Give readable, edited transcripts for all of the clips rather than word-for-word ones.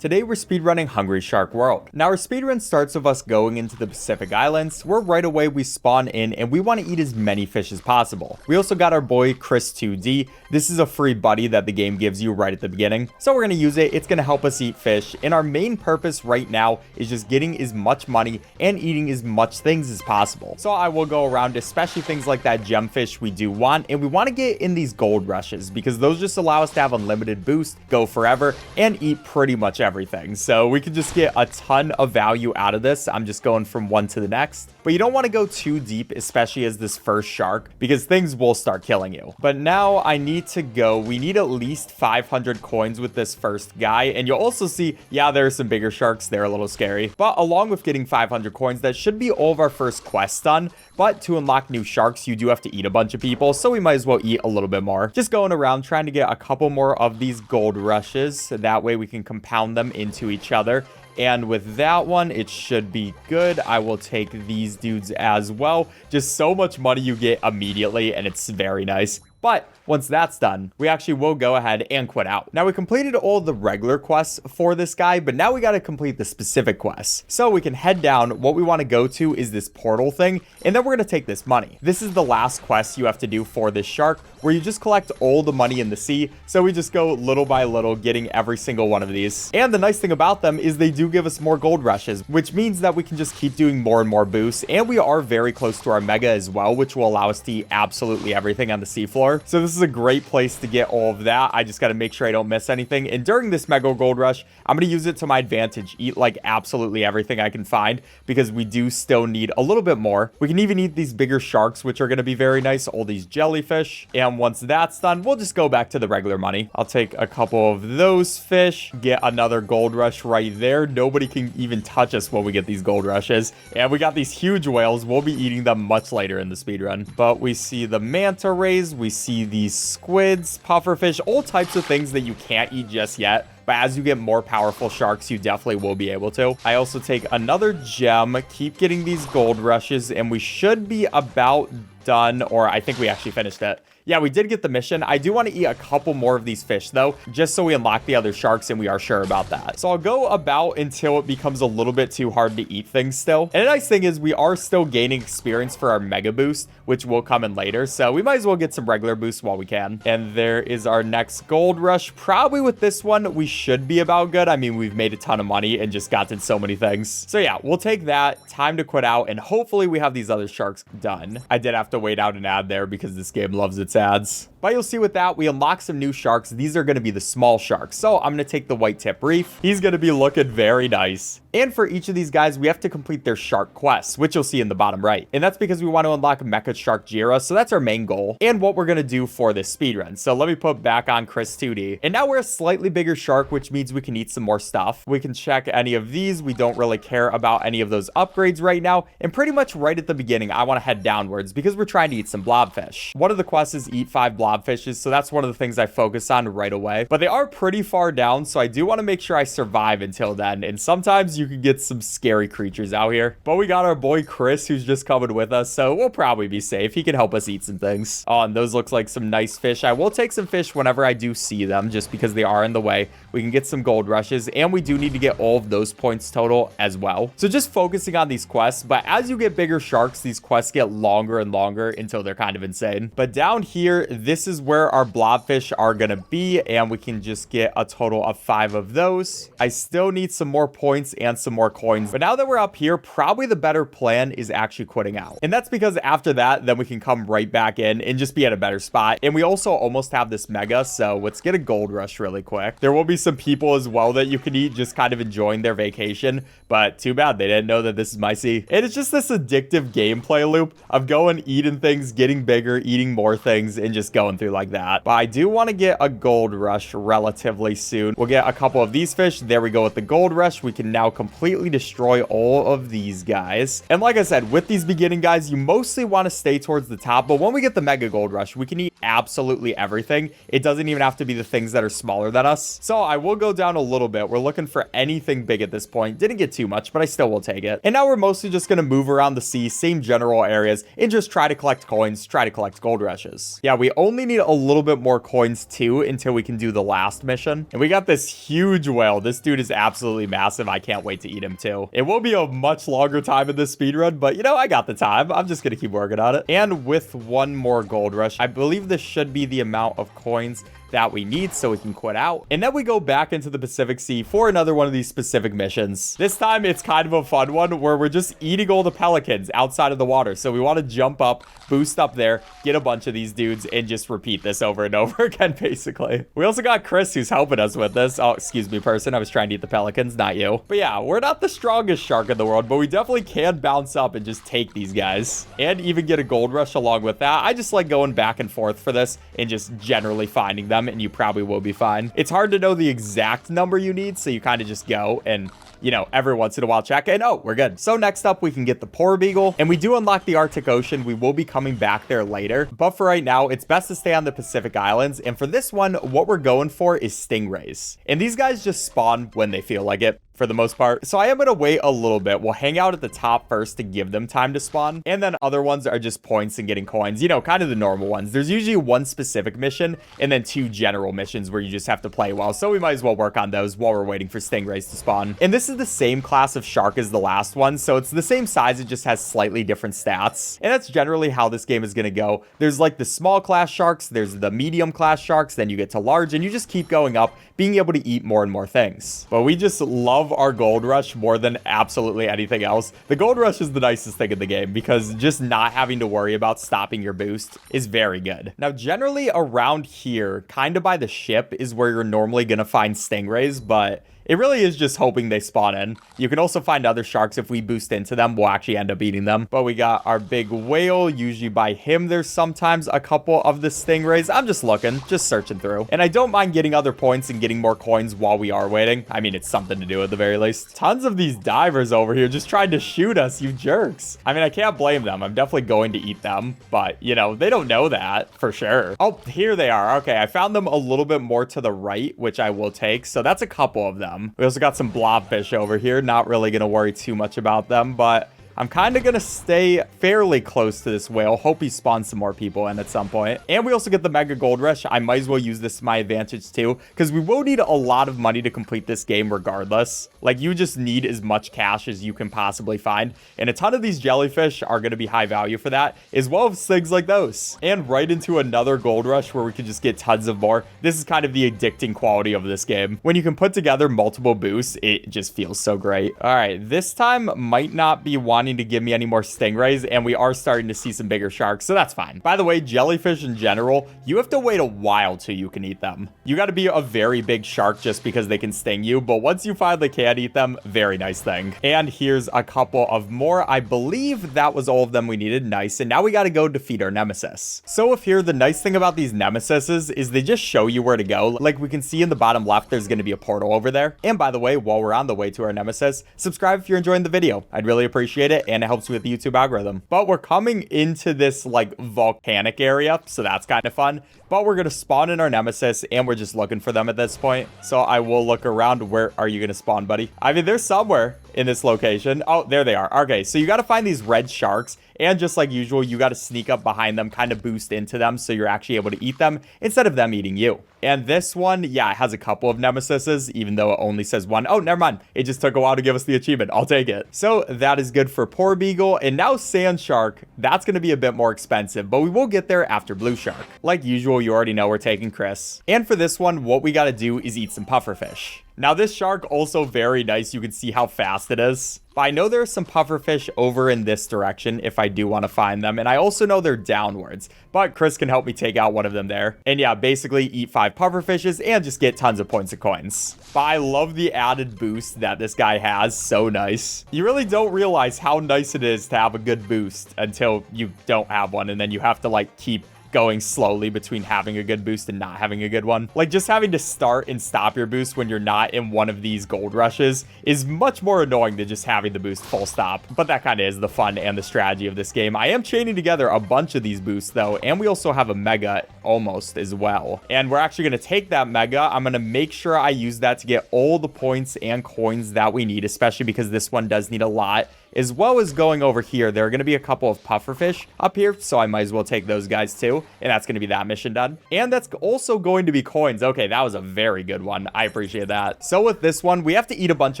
Today we're speedrunning Hungry Shark World. Now our speedrun starts with us going into the Pacific Islands, where right away we spawn in and we want to eat as many fish as possible. We also got our boy Chris 2D. This is a free buddy that the game gives you right at the beginning. So we're going to use it. It's going to help us eat fish. And our main purpose right now is just getting as much money and eating as much things as possible. So I will go around, especially things like that gemfish we do want. And we want to get in these gold rushes because those just allow us to have unlimited boost, go forever, and eat pretty much everything. So we can just get a ton of value out of this. I'm just going from one to the next, but you don't want to go too deep, especially as this first shark, because things will start killing you. But now I need to go. We need at least 500 coins with this first guy. And you'll also see, yeah, there are some bigger sharks. They're a little scary, but along with getting 500 coins, that should be all of our first quests done. But to unlock new sharks, you do have to eat a bunch of people. So we might as well eat a little bit more. Just going around trying to get a couple more of these gold rushes. So that way we can compound them into each other. And with that one, it should be good. I will take these dudes as well. Just so much money you get immediately, and it's very nice. But once that's done, we actually will go ahead and quit out. Now we completed all the regular quests for this guy, but now we got to complete the specific quests. So we can head down. What we want to go to is this portal thing, and then we're going to take this money. This is the last quest you have to do for this shark, where you just collect all the money in the sea. So we just go little by little, getting every single one of these. And the nice thing about them is they do give us more gold rushes, which means that we can just keep doing more and more boosts. And we are very close to our mega as well, which will allow us to eat absolutely everything on the seafloor. So this is a great place to get all of that. I just got to make sure I don't miss anything. And during this mega gold rush, I'm going to use it to my advantage. Eat like absolutely everything I can find, because we do still need a little bit more. We can even eat these bigger sharks, which are going to be very nice. All these jellyfish. And once that's done, we'll just go back to the regular money. I'll take a couple of those fish, get another gold rush right there. Nobody can even touch us when we get these gold rushes. And we got these huge whales. We'll be eating them much later in the speedrun. But we see the manta rays. We see these squids, pufferfish, all types of things that you can't eat just yet. But as you get more powerful sharks, you definitely will be able to. I also take another gem, keep getting these gold rushes, and we should be about done, or I think we actually finished it. Yeah, we did get the mission. I do want to eat a couple more of these fish, though, just so we unlock the other sharks, and we are sure about that. So I'll go about until it becomes a little bit too hard to eat things still. And the nice thing is we are still gaining experience for our mega boost, which will come in later. So we might as well get some regular boosts while we can. And there is our next gold rush. Probably with this one, we should be about good. I mean, we've made a ton of money and just gotten so many things. So yeah, we'll take that. Time to quit out, and hopefully we have these other sharks done. I did have to wait out an ad there because this game loves its ads. But you'll see with that, we unlock some new sharks. These are going to be the small sharks. So I'm going to take the white tip reef. He's going to be looking very nice. And for each of these guys, we have to complete their shark quests, which you'll see in the bottom right. And that's because we want to unlock Mecha Sharkjira. So that's our main goal and what we're going to do for this speedrun. So let me put back on Chris 2D. And now we're a slightly bigger shark, which means we can eat some more stuff. We can check any of these. We don't really care about any of those upgrades right now. And pretty much right at the beginning, I want to head downwards because we're trying to eat some blobfish. One of the quests is eat 5 blobfishes. So that's one of the things I focus on right away. But they are pretty far down. So I do want to make sure I survive until then. And sometimes you can get some scary creatures out here. But we got our boy Chris, who's just coming with us. So we'll probably be safe. He can help us eat some things. Oh, and those look like some nice fish. I will take some fish whenever I do see them, just because they are in the way. We can get some gold rushes, and we do need to get all of those points total as well. So just focusing on these quests. But as you get bigger sharks, these quests get longer and longer until they're kind of insane. But down here, this is where our blobfish are gonna be, and we can just get a total of 5 of those. I still need some more points and some more coins, but now that we're up here, probably the better plan is actually quitting out. And that's because after that, then we can come right back in and just be at a better spot. And we also almost have this mega, so let's get a gold rush really quick. There will be some people as well that you can eat, just kind of enjoying their vacation, but too bad they didn't know that this is my sea. And it's just this addictive gameplay loop of going, eating things, getting bigger, eating more things, and just going through like that. But I do want to get a gold rush relatively soon. We'll get a couple of these fish. There we go with the gold rush. We can now completely destroy all of these guys. And like I said, with these beginning guys, you mostly want to stay towards the top. But when we get the mega gold rush, we can eat absolutely everything. It doesn't even have to be the things that are smaller than us. So I will go down a little bit. We're looking for anything big at this point. Didn't get too much, but I still will take it. And now we're mostly just going to move around the sea, same general areas, and just try to collect coins, try to collect gold rushes. Yeah, we only only need a little bit more coins too until we can do the last mission. And we got this huge whale. This dude is absolutely massive. I can't wait to eat him too. It will be a much longer time in this speedrun, but you know, I got the time. I'm just gonna keep working on it. And with one more gold rush, I believe this should be the amount of coins that we need so we can quit out. And then we go back into the Pacific Sea for another one of these specific missions. This time it's kind of a fun one where we're just eating all the pelicans outside of the water. So we want to jump up, boost up there, get a bunch of these dudes, and just repeat this over and over again, basically. We also got Chris who's helping us with this. Oh, excuse me, person. I was trying to eat the pelicans, not you. But yeah, we're not the strongest shark in the world, but we definitely can bounce up and just take these guys and even get a gold rush along with that. I just like going back and forth for this and just generally finding them, and you probably will be fine. It's hard to know the exact number you need, so you kind of just go and, you know, every once in a while check, and oh, we're good. So next up, we can get the Poor Beagle, and we do unlock the Arctic Ocean. We will be coming back there later, but for right now, it's best to stay on the Pacific Islands. And for this one, what we're going for is stingrays, and these guys just spawn when they feel like it, for the most part. So I am gonna wait a little bit. We'll hang out at the top first to give them time to spawn, and then other ones are just points and getting coins, you know, kind of the normal ones. There's usually one specific mission and then two general missions where you just have to play well, so we might as well work on those while we're waiting for stingrays to spawn. And this is the same class of shark as the last one, so it's the same size, it just has slightly different stats, and that's generally how this game is gonna go. There's like the small class sharks, there's the medium class sharks, then you get to large, and you just keep going up, being able to eat more and more things. But we just love our gold rush more than absolutely anything else. The gold rush is the nicest thing in the game because just not having to worry about stopping your boost is very good. Now, generally around here, kind of by the ship, is where you're normally gonna find stingrays, but it really is just hoping they spawn in. You can also find other sharks. If we boost into them, we'll actually end up eating them. But we got our big whale. Usually by him, there's sometimes a couple of the stingrays. I'm just looking, just searching through. And I don't mind getting other points and getting more coins while we are waiting. I mean, it's something to do at the very least. Tons of these divers over here just trying to shoot us, you jerks. I mean, I can't blame them. I'm definitely going to eat them. But, you know, they don't know that for sure. Oh, here they are. Okay, I found them a little bit more to the right, which I will take. So that's a couple of them. We also got some blobfish over here. Not really going to worry too much about them, but I'm kind of going to stay fairly close to this whale. Hope he spawns some more people in at some point. And we also get the Mega Gold Rush. I might as well use this to my advantage too, because we will need a lot of money to complete this game regardless. Like, you just need as much cash as you can possibly find. And a ton of these jellyfish are going to be high value for that, as well as things like those. And right into another Gold Rush where we can just get tons of more. This is kind of the addicting quality of this game. When you can put together multiple boosts, it just feels so great. All right, this time might not be wanting to give me any more stingrays, and we are starting to see some bigger sharks, so that's fine. By the way, jellyfish in general, you have to wait a while till you can eat them. You got to be a very big shark just because they can sting you, but once you finally can eat them, very nice thing. And here's a couple of more. I believe that was all of them we needed. Nice. And now we got to go defeat our nemesis. So if here, the nice thing about these nemesises is they just show you where to go. Like we can see in the bottom left, there's going to be a portal over there. And by the way, while we're on the way to our nemesis, subscribe if you're enjoying the video. I'd really appreciate it, and it helps with the YouTube algorithm. But we're coming into this like volcanic area, so that's kind of fun. But we're gonna spawn in our nemesis, and we're just looking for them at this point. So I will look around. Where are you gonna spawn, buddy? I mean, they're somewhere in this location. Oh, there they are. Okay, so you got to find these red sharks, and just like usual, you got to sneak up behind them, kind of boost into them so you're actually able to eat them instead of them eating you. And this one, yeah, it has a couple of nemesises, even though it only says one. Oh, never mind. It just took a while to give us the achievement. I'll take it. So that is good for Poor Beagle. And now Sand Shark, that's going to be a bit more expensive, but we will get there after Blue Shark. Like usual, you already know we're taking Chris. And for this one, what we got to do is eat some pufferfish. Now this shark also very nice. You can see how fast it is. But I know there are some pufferfish over in this direction if I do want to find them. And I also know they're downwards, but Chris can help me take out one of them there. And yeah, basically eat 5 pufferfishes and just get tons of points and coins. But I love the added boost that this guy has. So nice. You really don't realize how nice it is to have a good boost until you don't have one. And then you have to like keep going slowly between having a good boost and not having a good one. Like just having to start and stop your boost when you're not in one of these gold rushes is much more annoying than just having the boost full stop. But that kind of is the fun and the strategy of this game. I am chaining together a bunch of these boosts though, and we also have a mega almost as well. And we're actually going to take that mega. I'm going to make sure I use that to get all the points and coins that we need, especially because this one does need a lot. as well as going over here. There are going to be a couple of pufferfish up here, so I might as well take those guys too. And that's going to be that mission done. And that's also going to be coins. Okay, that was a very good one. I appreciate that. So with this one, we have to eat a bunch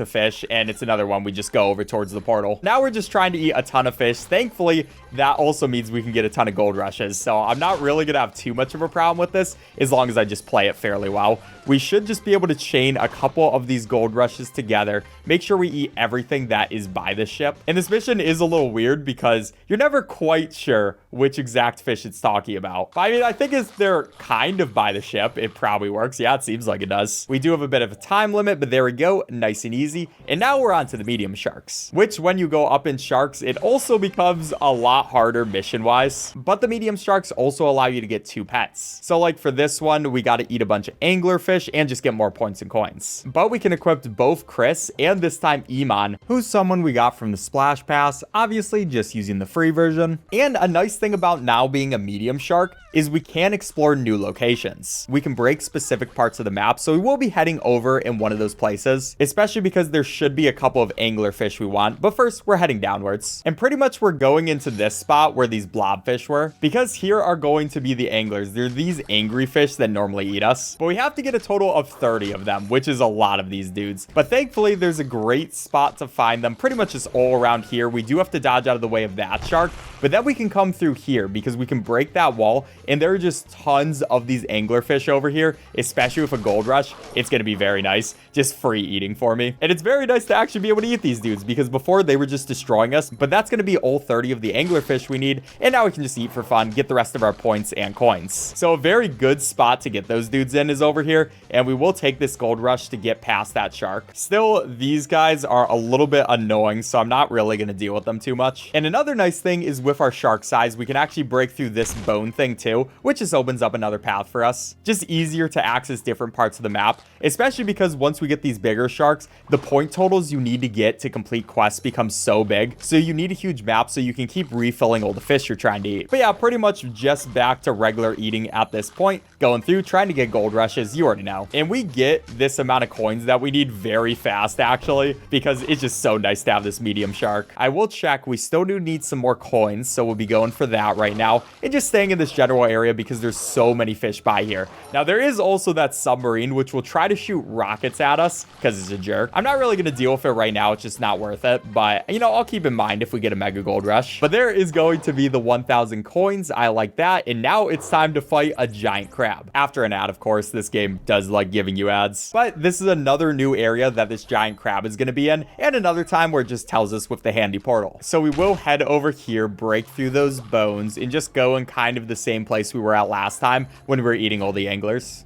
of fish, and it's another one we just go over towards the portal. Now we're just trying to eat a ton of fish. Thankfully, that also means we can get a ton of gold rushes. So I'm not really going to have too much of a problem with this as long as I just play it fairly well. We should just be able to chain a couple of these gold rushes together. Make sure we eat everything that is by the ship. And this mission is a little weird because you're never quite sure which exact fish it's talking about. But I mean, I think if they're kind of by the ship, it probably works. Yeah, it seems like it does. We do have a bit of a time limit, but there we go. Nice and easy. And now we're on to the medium sharks, which when you go up in sharks, it also becomes a lot harder mission-wise. But the medium sharks also allow you to get 2 pets. So like for this one, we got to eat a bunch of anglerfish and just get more points and coins. But we can equip both Chris and this time Iman, who's someone we got from the Splash Pass, obviously just using the free version. And a nice thing about now being a medium shark is we can explore new locations. We can break specific parts of the map, so we will be heading over in one of those places, especially because there should be a couple of anglerfish we want. But first, we're heading downwards. And pretty much we're going into this spot where these blobfish were, because here are going to be the anglers. They're these angry fish that normally eat us. But we have to get a total of 30 of them, which is a lot of these dudes. But thankfully, there's a great spot to find them pretty much just all around here. We do have to dodge out of the way of that shark, but then we can come through here because we can break that wall, and there are just tons of these anglerfish over here, especially with a gold rush. It's going to be very nice. Just free eating for me. And it's very nice to actually be able to eat these dudes because before they were just destroying us, but that's going to be all 30 of the anglerfish we need. And now we can just eat for fun, get the rest of our points and coins. So a very good spot to get those dudes in is over here. And we will take this gold rush to get past that shark. Still, these guys are a little bit annoying, so I'm not really going to deal with them too much. And another nice thing is with our shark size, we can actually break through this bone thing too, which just opens up another path for us. Just easier to access different parts of the map, especially because once we get these bigger sharks, the point totals you need to get to complete quests become so big. So you need a huge map so you can keep refilling all the fish you're trying to eat. But yeah, pretty much just back to regular eating at this point, going through trying to get gold rushes, you already know. And we get this amount of coins that we need very fast actually, because it's just so nice to have this medium shark. I will check, we still do need some more coins, so we'll be going for that right now and just staying in this general area because there's so many fish by here. Now there is also that submarine which will try to shoot rockets at us because it's a jerk. I'm not really going to deal with it right now, it's just not worth it, but you know, I'll keep in mind if we get a mega gold rush. But there is going to be the 1,000 coins, I like that. And now it's time to fight a giant crab. After an ad, of course, this game does like giving you ads. But this is another new area that this giant crab is going to be in, and another time where it just tells us with the handy portal. So we will head over here, break through those bones, and just go in kind of the same place we were at last time when we were eating all the anglers.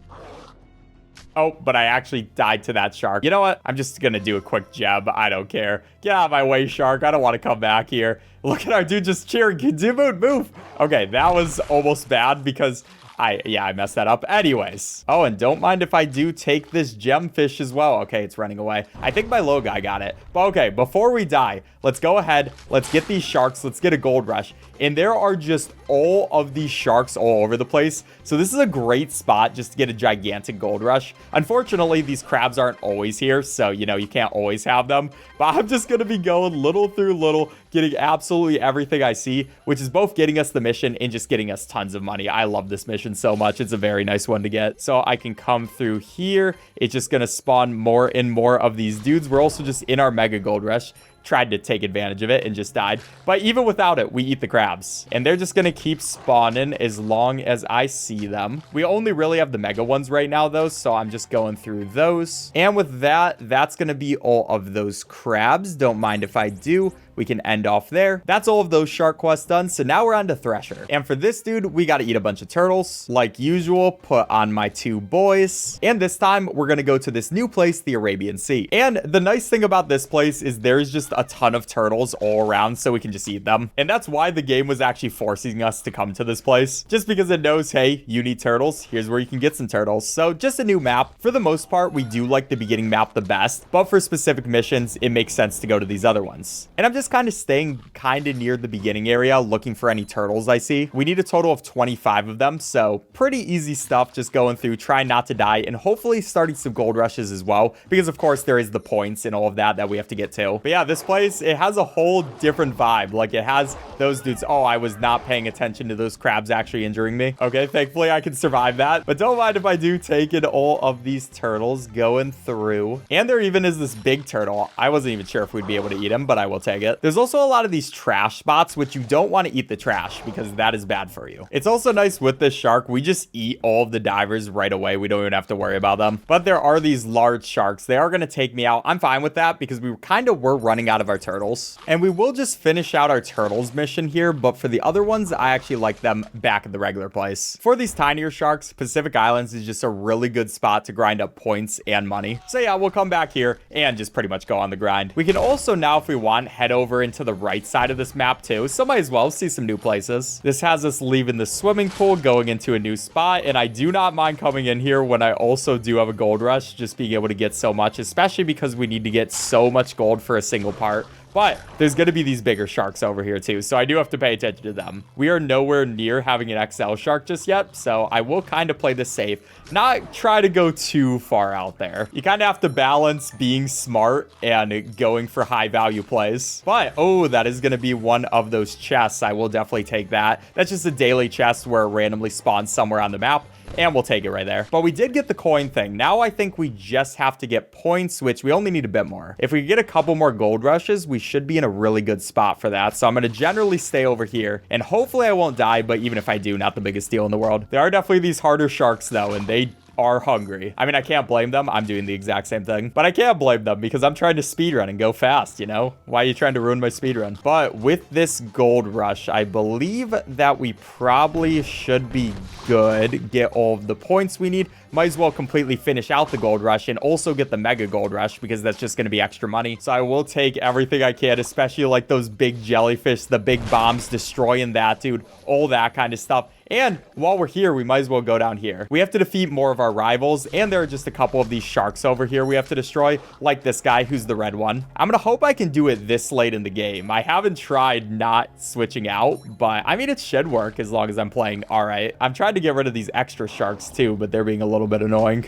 Oh, but I actually died to that shark. You know what? I'm just going to do a quick jab. I don't care. Get out of my way, shark. I don't want to come back here. Look at our dude just cheering. Dude, move. Okay, that was almost bad because I messed that up. Anyways. Oh, and don't mind if I do take this gemfish as well. Okay, it's running away. I think my low guy got it. But okay, before we die, let's go ahead. Let's get these sharks. Let's get a gold rush. And there are just all of these sharks all over the place. So this is a great spot just to get a gigantic gold rush. Unfortunately, these crabs aren't always here. So, you know, you can't always have them. But I'm just going to be going little through little, getting absolutely everything I see, which is both getting us the mission and just getting us tons of money. I love this mission so much. It's a very nice one to get. So I can come through here. It's just going to spawn more and more of these dudes. We're also just in our mega gold rush. Tried to take advantage of it and just died. But even without it, we eat the crabs. And they're just going to keep spawning as long as I see them. We only really have the mega ones right now, though. So I'm just going through those. And with that, that's going to be all of those crabs. Don't mind if I do. We can end off there. That's all of those shark quests done. So now we're on to Thresher. And for this dude, we got to eat a bunch of turtles. Like usual, put on my 2 boys. And this time, we're going to go to this new place, the Arabian Sea. And the nice thing about this place is there's just a ton of turtles all around, so we can just eat them. And that's why the game was actually forcing us to come to this place. Just because it knows, hey, you need turtles. Here's where you can get some turtles. So just a new map. For the most part, we do like the beginning map the best. But for specific missions, it makes sense to go to these other ones. And I'm just kind of staying kind of near the beginning area, looking for any turtles I see. We need a total of 25 of them, so pretty easy stuff, just going through, trying not to die, and hopefully starting some gold rushes as well, because of course there is the points and all of that we have to get to. But yeah, this this place, it has a whole different vibe. Like, it has those dudes. Oh, I was not paying attention to those crabs actually injuring me. Okay, thankfully I can survive that. But don't mind if I do take in all of these turtles going through. And there even is this big turtle. I wasn't even sure if we'd be able to eat him, but I will take it. There's also a lot of these trash spots, which you don't want to eat the trash because that is bad for you. It's also nice with this shark. We just eat all of the divers right away. We don't even have to worry about them. But there are these large sharks. They are going to take me out. I'm fine with that because we kind of were running out of our turtles. And we will just finish out our turtles mission here. But for the other ones, I actually like them back in the regular place. For these tinier sharks, Pacific Islands is just a really good spot to grind up points and money. So yeah, we'll come back here and just pretty much go on the grind. We can also now, if we want, head over into the right side of this map too. So might as well see some new places. This has us leaving the swimming pool, going into a new spot. And I do not mind coming in here when I also do have a gold rush, just being able to get so much, especially because we need to get so much gold for a single part. But there's going to be these bigger sharks over here too, so I do have to pay attention to them. We are nowhere near having an XL shark just yet, so I will kind of play this safe, not try to go too far out there. You kind of have to balance being smart and going for high value plays. But, oh, that is going to be one of those chests. I will definitely take that. That's just a daily chest where it randomly spawns somewhere on the map. And we'll take it right there. But we did get the coin thing. Now I think we just have to get points, which we only need a bit more. If we get a couple more gold rushes, we should be in a really good spot for that. So I'm going to generally stay over here. And hopefully I won't die, but even if I do, not the biggest deal in the world. There are definitely these harder sharks though, and they are hungry. I mean, I can't blame them. I'm doing the exact same thing. But I can't blame them because I'm trying to speedrun and go fast, you know? Why are you trying to ruin my speedrun? But with this gold rush, I believe that we probably should be good. Get all of the points we need. Might as well completely finish out the gold rush and also get the mega gold rush because that's just going to be extra money. So I will take everything I can, especially like those big jellyfish, the big bombs, destroying that, dude. All that kind of stuff. And while we're here, we might as well go down here. We have to defeat more of our rivals, and there are just a couple of these sharks over here we have to destroy, like this guy who's the red one. I'm gonna hope I can do it this late in the game. I haven't tried not switching out, but I mean, it should work as long as I'm playing all right. I'm trying to get rid of these extra sharks too, but they're being a little bit annoying.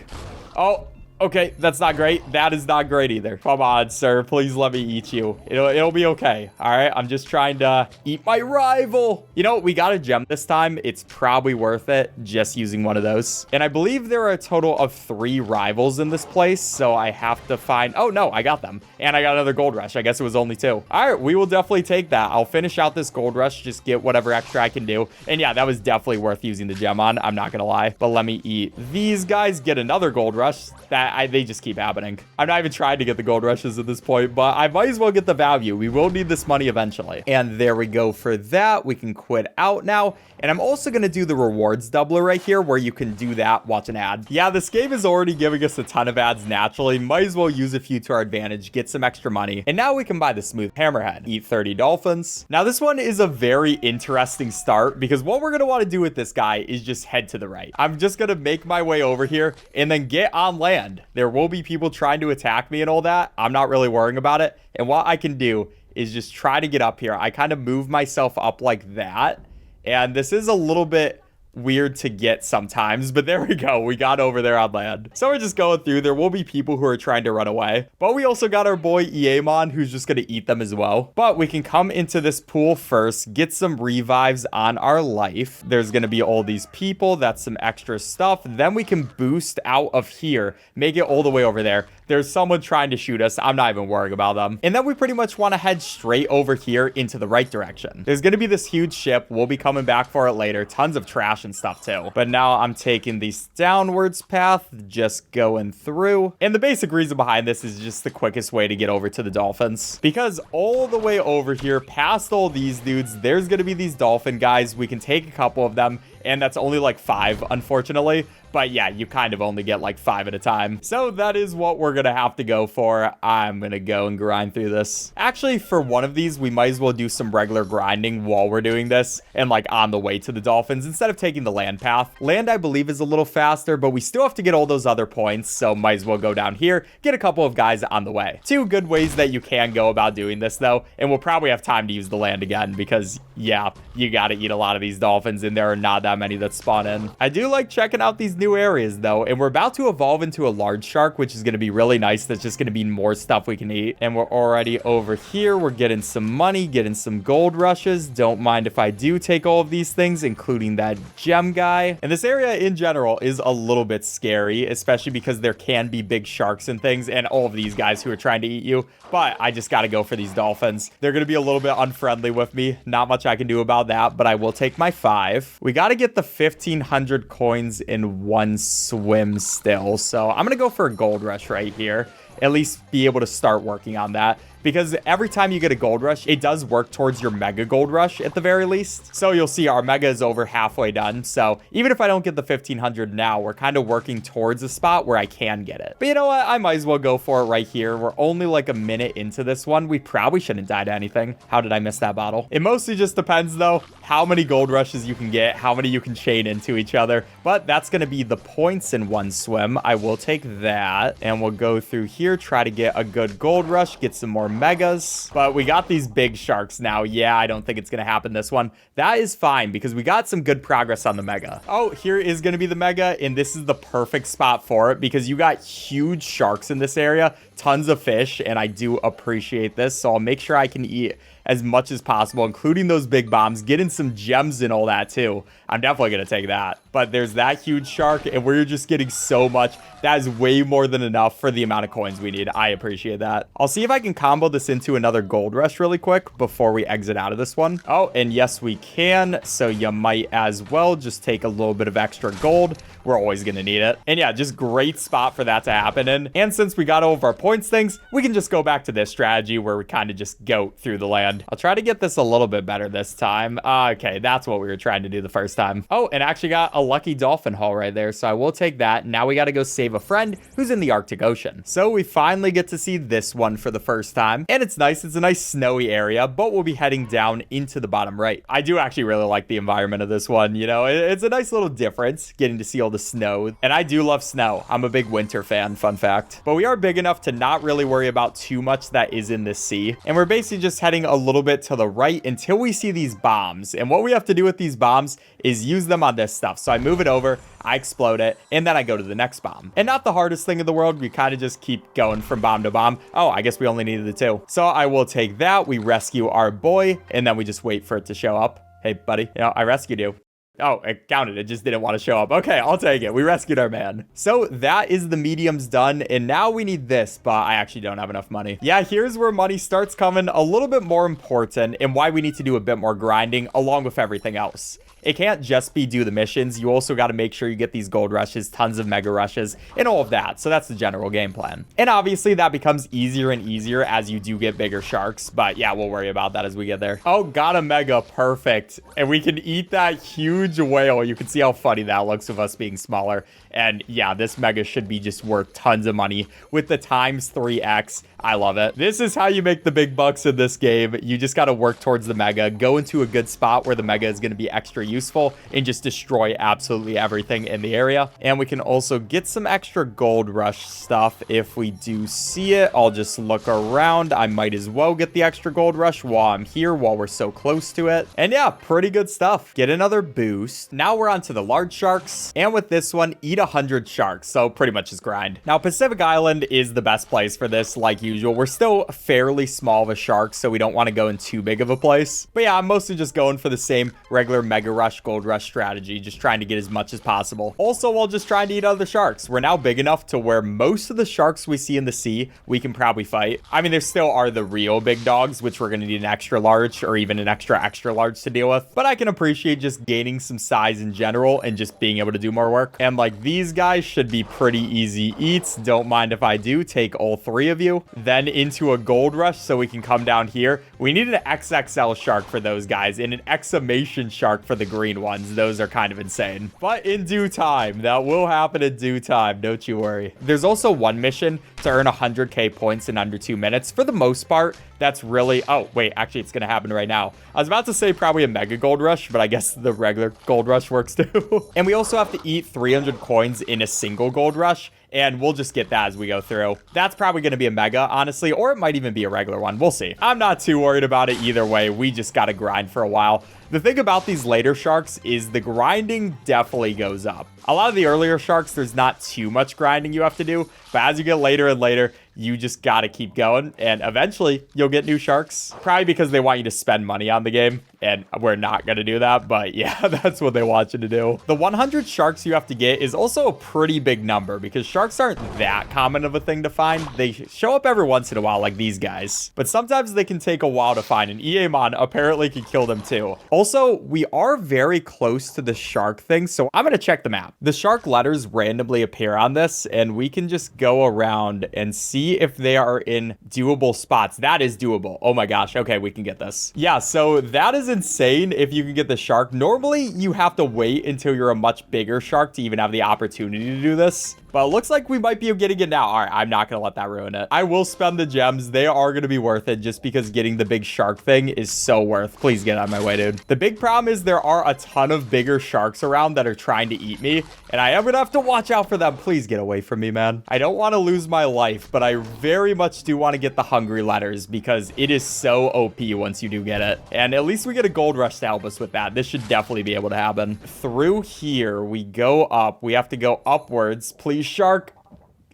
Oh, okay, that's not great. That is not great either. Come on, sir. Please let me eat you. It'll be okay. All right, I'm just trying to eat my rival. You know, we got a gem this time. It's probably worth it just using one of those. And I believe there are a total of 3 rivals in this place, so I have to find... Oh, no, I got them. And I got another gold rush. I guess it was only 2. All right, we will definitely take that. I'll finish out this gold rush, just get whatever extra I can do. And yeah, that was definitely worth using the gem on. I'm not gonna lie. But let me eat these guys, get another gold rush. They just keep happening. I'm not even trying to get the gold rushes at this point, but I might as well get the value. We will need this money eventually. And there we go for that. We can quit out now. And I'm also going to do the rewards doubler right here where you can do that, watch an ad. Yeah, this game is already giving us a ton of ads naturally. Might as well use a few to our advantage, get some extra money. And now we can buy the smooth hammerhead. Eat 30 dolphins. Now this one is a very interesting start because what we're going to want to do with this guy is just head to the right. I'm just going to make my way over here and then get on land. There will be people trying to attack me and all that. I'm not really worrying about it. And what I can do is just try to get up here. I kind of move myself up like that. And this is a little bit weird to get sometimes, but there we go. We got over there on land. So we're just going through. There will be people who are trying to run away, but we also got our boy Eamon who's just going to eat them as well. But we can come into this pool first, get some revives on our life. There's going to be all these people. That's some extra stuff. Then we can boost out of here, make it all the way over there. There's someone trying to shoot us. I'm not even worrying about them. And then we pretty much want to head straight over here into the right direction. There's going to be this huge ship. We'll be coming back for it later. Tons of trash and stuff too. But now I'm taking this downwards path, just going through. And the basic reason behind this is just the quickest way to get over to the dolphins. Because all the way over here, past all these dudes, there's going to be these dolphin guys. We can take a couple of them. And that's only like 5, unfortunately. But yeah, you kind of only get like 5 at a time. So that is what we're going to have to go for. I'm going to go and grind through this. Actually, for one of these, we might as well do some regular grinding while we're doing this. And like on the way to the dolphins instead of taking the land path. Land, I believe, is a little faster, but we still have to get all those other points. So might as well go down here, get a couple of guys on the way. 2 good ways that you can go about doing this though. And we'll probably have time to use the land again because yeah, you got to eat a lot of these dolphins and there are not that many that spawn in. I do like checking out these new new areas, though, and we're about to evolve into a large shark, which is going to be really nice. That's just going to be more stuff we can eat. And we're already over here. We're getting some money, getting some gold rushes. Don't mind if I do take all of these things, including that gem guy. And this area in general is a little bit scary, especially because there can be big sharks and things, and all of these guys who are trying to eat you. But I just got to go for these dolphins. They're going to be a little bit unfriendly with me. Not much I can do about that, but I will take my 5. We got to get the 1,500 coins in one swim still. So I'm going to go for a gold rush right here. At least be able to start working on that. Because every time you get a gold rush, it does work towards your mega gold rush at the very least. So you'll see our mega is over halfway done. So even if I don't get the 1,500 now, we're kind of working towards a spot where I can get it. But you know what? I might as well go for it right here. We're only like a minute into this one. We probably shouldn't die to anything. How did I miss that bottle? It mostly just depends though, how many gold rushes you can get, how many you can chain into each other. But that's going to be the points in one swim. I will take that and we'll go through here, try to get a good gold rush, get some more megas. But we got these big sharks now. Yeah, I don't think it's gonna happen this one. That is fine because we got some good progress on the mega. Oh, here is gonna be the mega, and this is the perfect spot for it because you got huge sharks in this area, tons of fish, and I do appreciate this. So I'll make sure I can eat as much as possible, including those big bombs, getting some gems and all that too. I'm definitely gonna take that. But there's that huge shark, and we're just getting so much. That is way more than enough for the amount of coins we need. I appreciate that. I'll see if I can combo this into another gold rush really quick before we exit out of this one. Oh, and yes, we can. So you might as well just take a little bit of extra gold. We're always gonna need it. And yeah, just great spot for that to happen in. And since we got all of our points things, we can just go back to this strategy where we kind of just go through the land. I'll try to get this a little bit better this time. Okay, that's what we were trying to do the first time. Oh, and actually got a lucky dolphin haul right there. So I will take that. Now we got to go save a friend who's in the Arctic Ocean. So we finally get to see this one for the first time. And it's nice. It's a nice snowy area, but we'll be heading down into the bottom right. I do actually really like the environment of this one. You know, it's a nice little difference getting to see all the snow. And I do love snow. I'm a big winter fan, fun fact. But we are big enough to not really worry about too much that is in this sea. And we're basically just heading a little bit to the right until we see these bombs. And what we have to do with these bombs is use them on this stuff. So I move it over, I explode it, and then I go to the next bomb. And not the hardest thing in the world. We kind of just keep going from bomb to bomb. Oh, I guess we only needed the 2. So I will take that. We rescue our boy, and then we just wait for it to show up. Hey, buddy, you know, I rescued you. Oh, it counted. It just didn't want to show up. Okay, I'll take it. We rescued our man. So that is the mediums done. And now we need this, but I actually don't have enough money. Yeah, here's where money starts coming a little bit more important and why we need to do a bit more grinding along with everything else. It can't just be do the missions. You also got to make sure you get these gold rushes, tons of mega rushes, and all of that. So that's the general game plan. And obviously that becomes easier and easier as you do get bigger sharks. But yeah, we'll worry about that as we get there. Oh, got a mega. Perfect. And we can eat that huge whale. You can see how funny that looks with us being smaller. And yeah, this mega should be just worth tons of money with the times 3x. I love it. This is how you make the big bucks in this game. You just got to work towards the mega, go into a good spot where the mega is going to be extra useful and just destroy absolutely everything in the area. And we can also get some extra gold rush stuff if we do see it. I'll just look around. I might as well get the extra gold rush while I'm here, while we're so close to it. And yeah, pretty good stuff. Get another boost. Now we're on to the large sharks. And with this one, eat 100 sharks. So pretty much just grind. Now, Pacific Island is the best place for this, like usual. We're still fairly small of a shark, so we don't want to go in too big of a place. But yeah, I'm mostly just going for the same regular mega rush, gold rush strategy, just trying to get as much as possible. Also, while just trying to eat other sharks. We're now big enough to where most of the sharks we see in the sea, we can probably fight. I mean, there still are the real big dogs, which we're going to need an extra large or even an extra large to deal with. But I can appreciate just gaining some size in general and just being able to do more work. And like these guys should be pretty easy eats. Don't mind if I do. Take all 3 of you. Then into a gold rush so we can come down here. We need an XXL shark for those guys and an exclamation shark for the green ones. Those are kind of insane. But in due time, that will happen in due time. Don't you worry. There's also one mission to earn 100k points in under 2 minutes. For the most part, that's really... Oh, wait, actually, it's going to happen right now. I was about to say probably a mega gold rush, but I guess the regular gold rush works too. And we also have to eat 300 coins in a single gold rush. and we'll just get that as we go through. That's probably going to be a mega, honestly, or it might even be a regular one. We'll see. I'm not too worried about it either way. We just got to grind for a while. The thing about these later sharks is the grinding definitely goes up. A lot of the earlier sharks, there's not too much grinding you have to do, but as you get later and later, you just gotta keep going, and eventually you'll get new sharks. Probably because they want you to spend money on the game, and we're not gonna do that, but yeah, that's what they want you to do. The 100 sharks you have to get is also a pretty big number because sharks aren't that common of a thing to find. They show up every once in a while like these guys, but sometimes they can take a while to find, and EAMon apparently can kill them too. Also, we are very close to the shark thing, so I'm gonna check the map. The shark letters randomly appear on this, and we can just go around and see if they are in doable spots. That is doable. Oh my gosh. Okay, we can get this. Yeah, so that is insane if you can get the shark. Normally, you have to wait until you're a much bigger shark to even have the opportunity to do this. But it looks like we might be getting it now. All right, I'm not going to let that ruin it. I will spend the gems. They are going to be worth it just because getting the big shark thing is so worth. Please get out of my way, dude. The big problem is there are a ton of bigger sharks around that are trying to eat me, and I am going to have to watch out for them. Please get away from me, man. I don't want to lose my life, but I very much do want to get the hungry letters because it is so OP once you do get it. And at least we get a gold rush to help us with that. This should definitely be able to happen. Through here, we go up. We have to go upwards. Please, shark.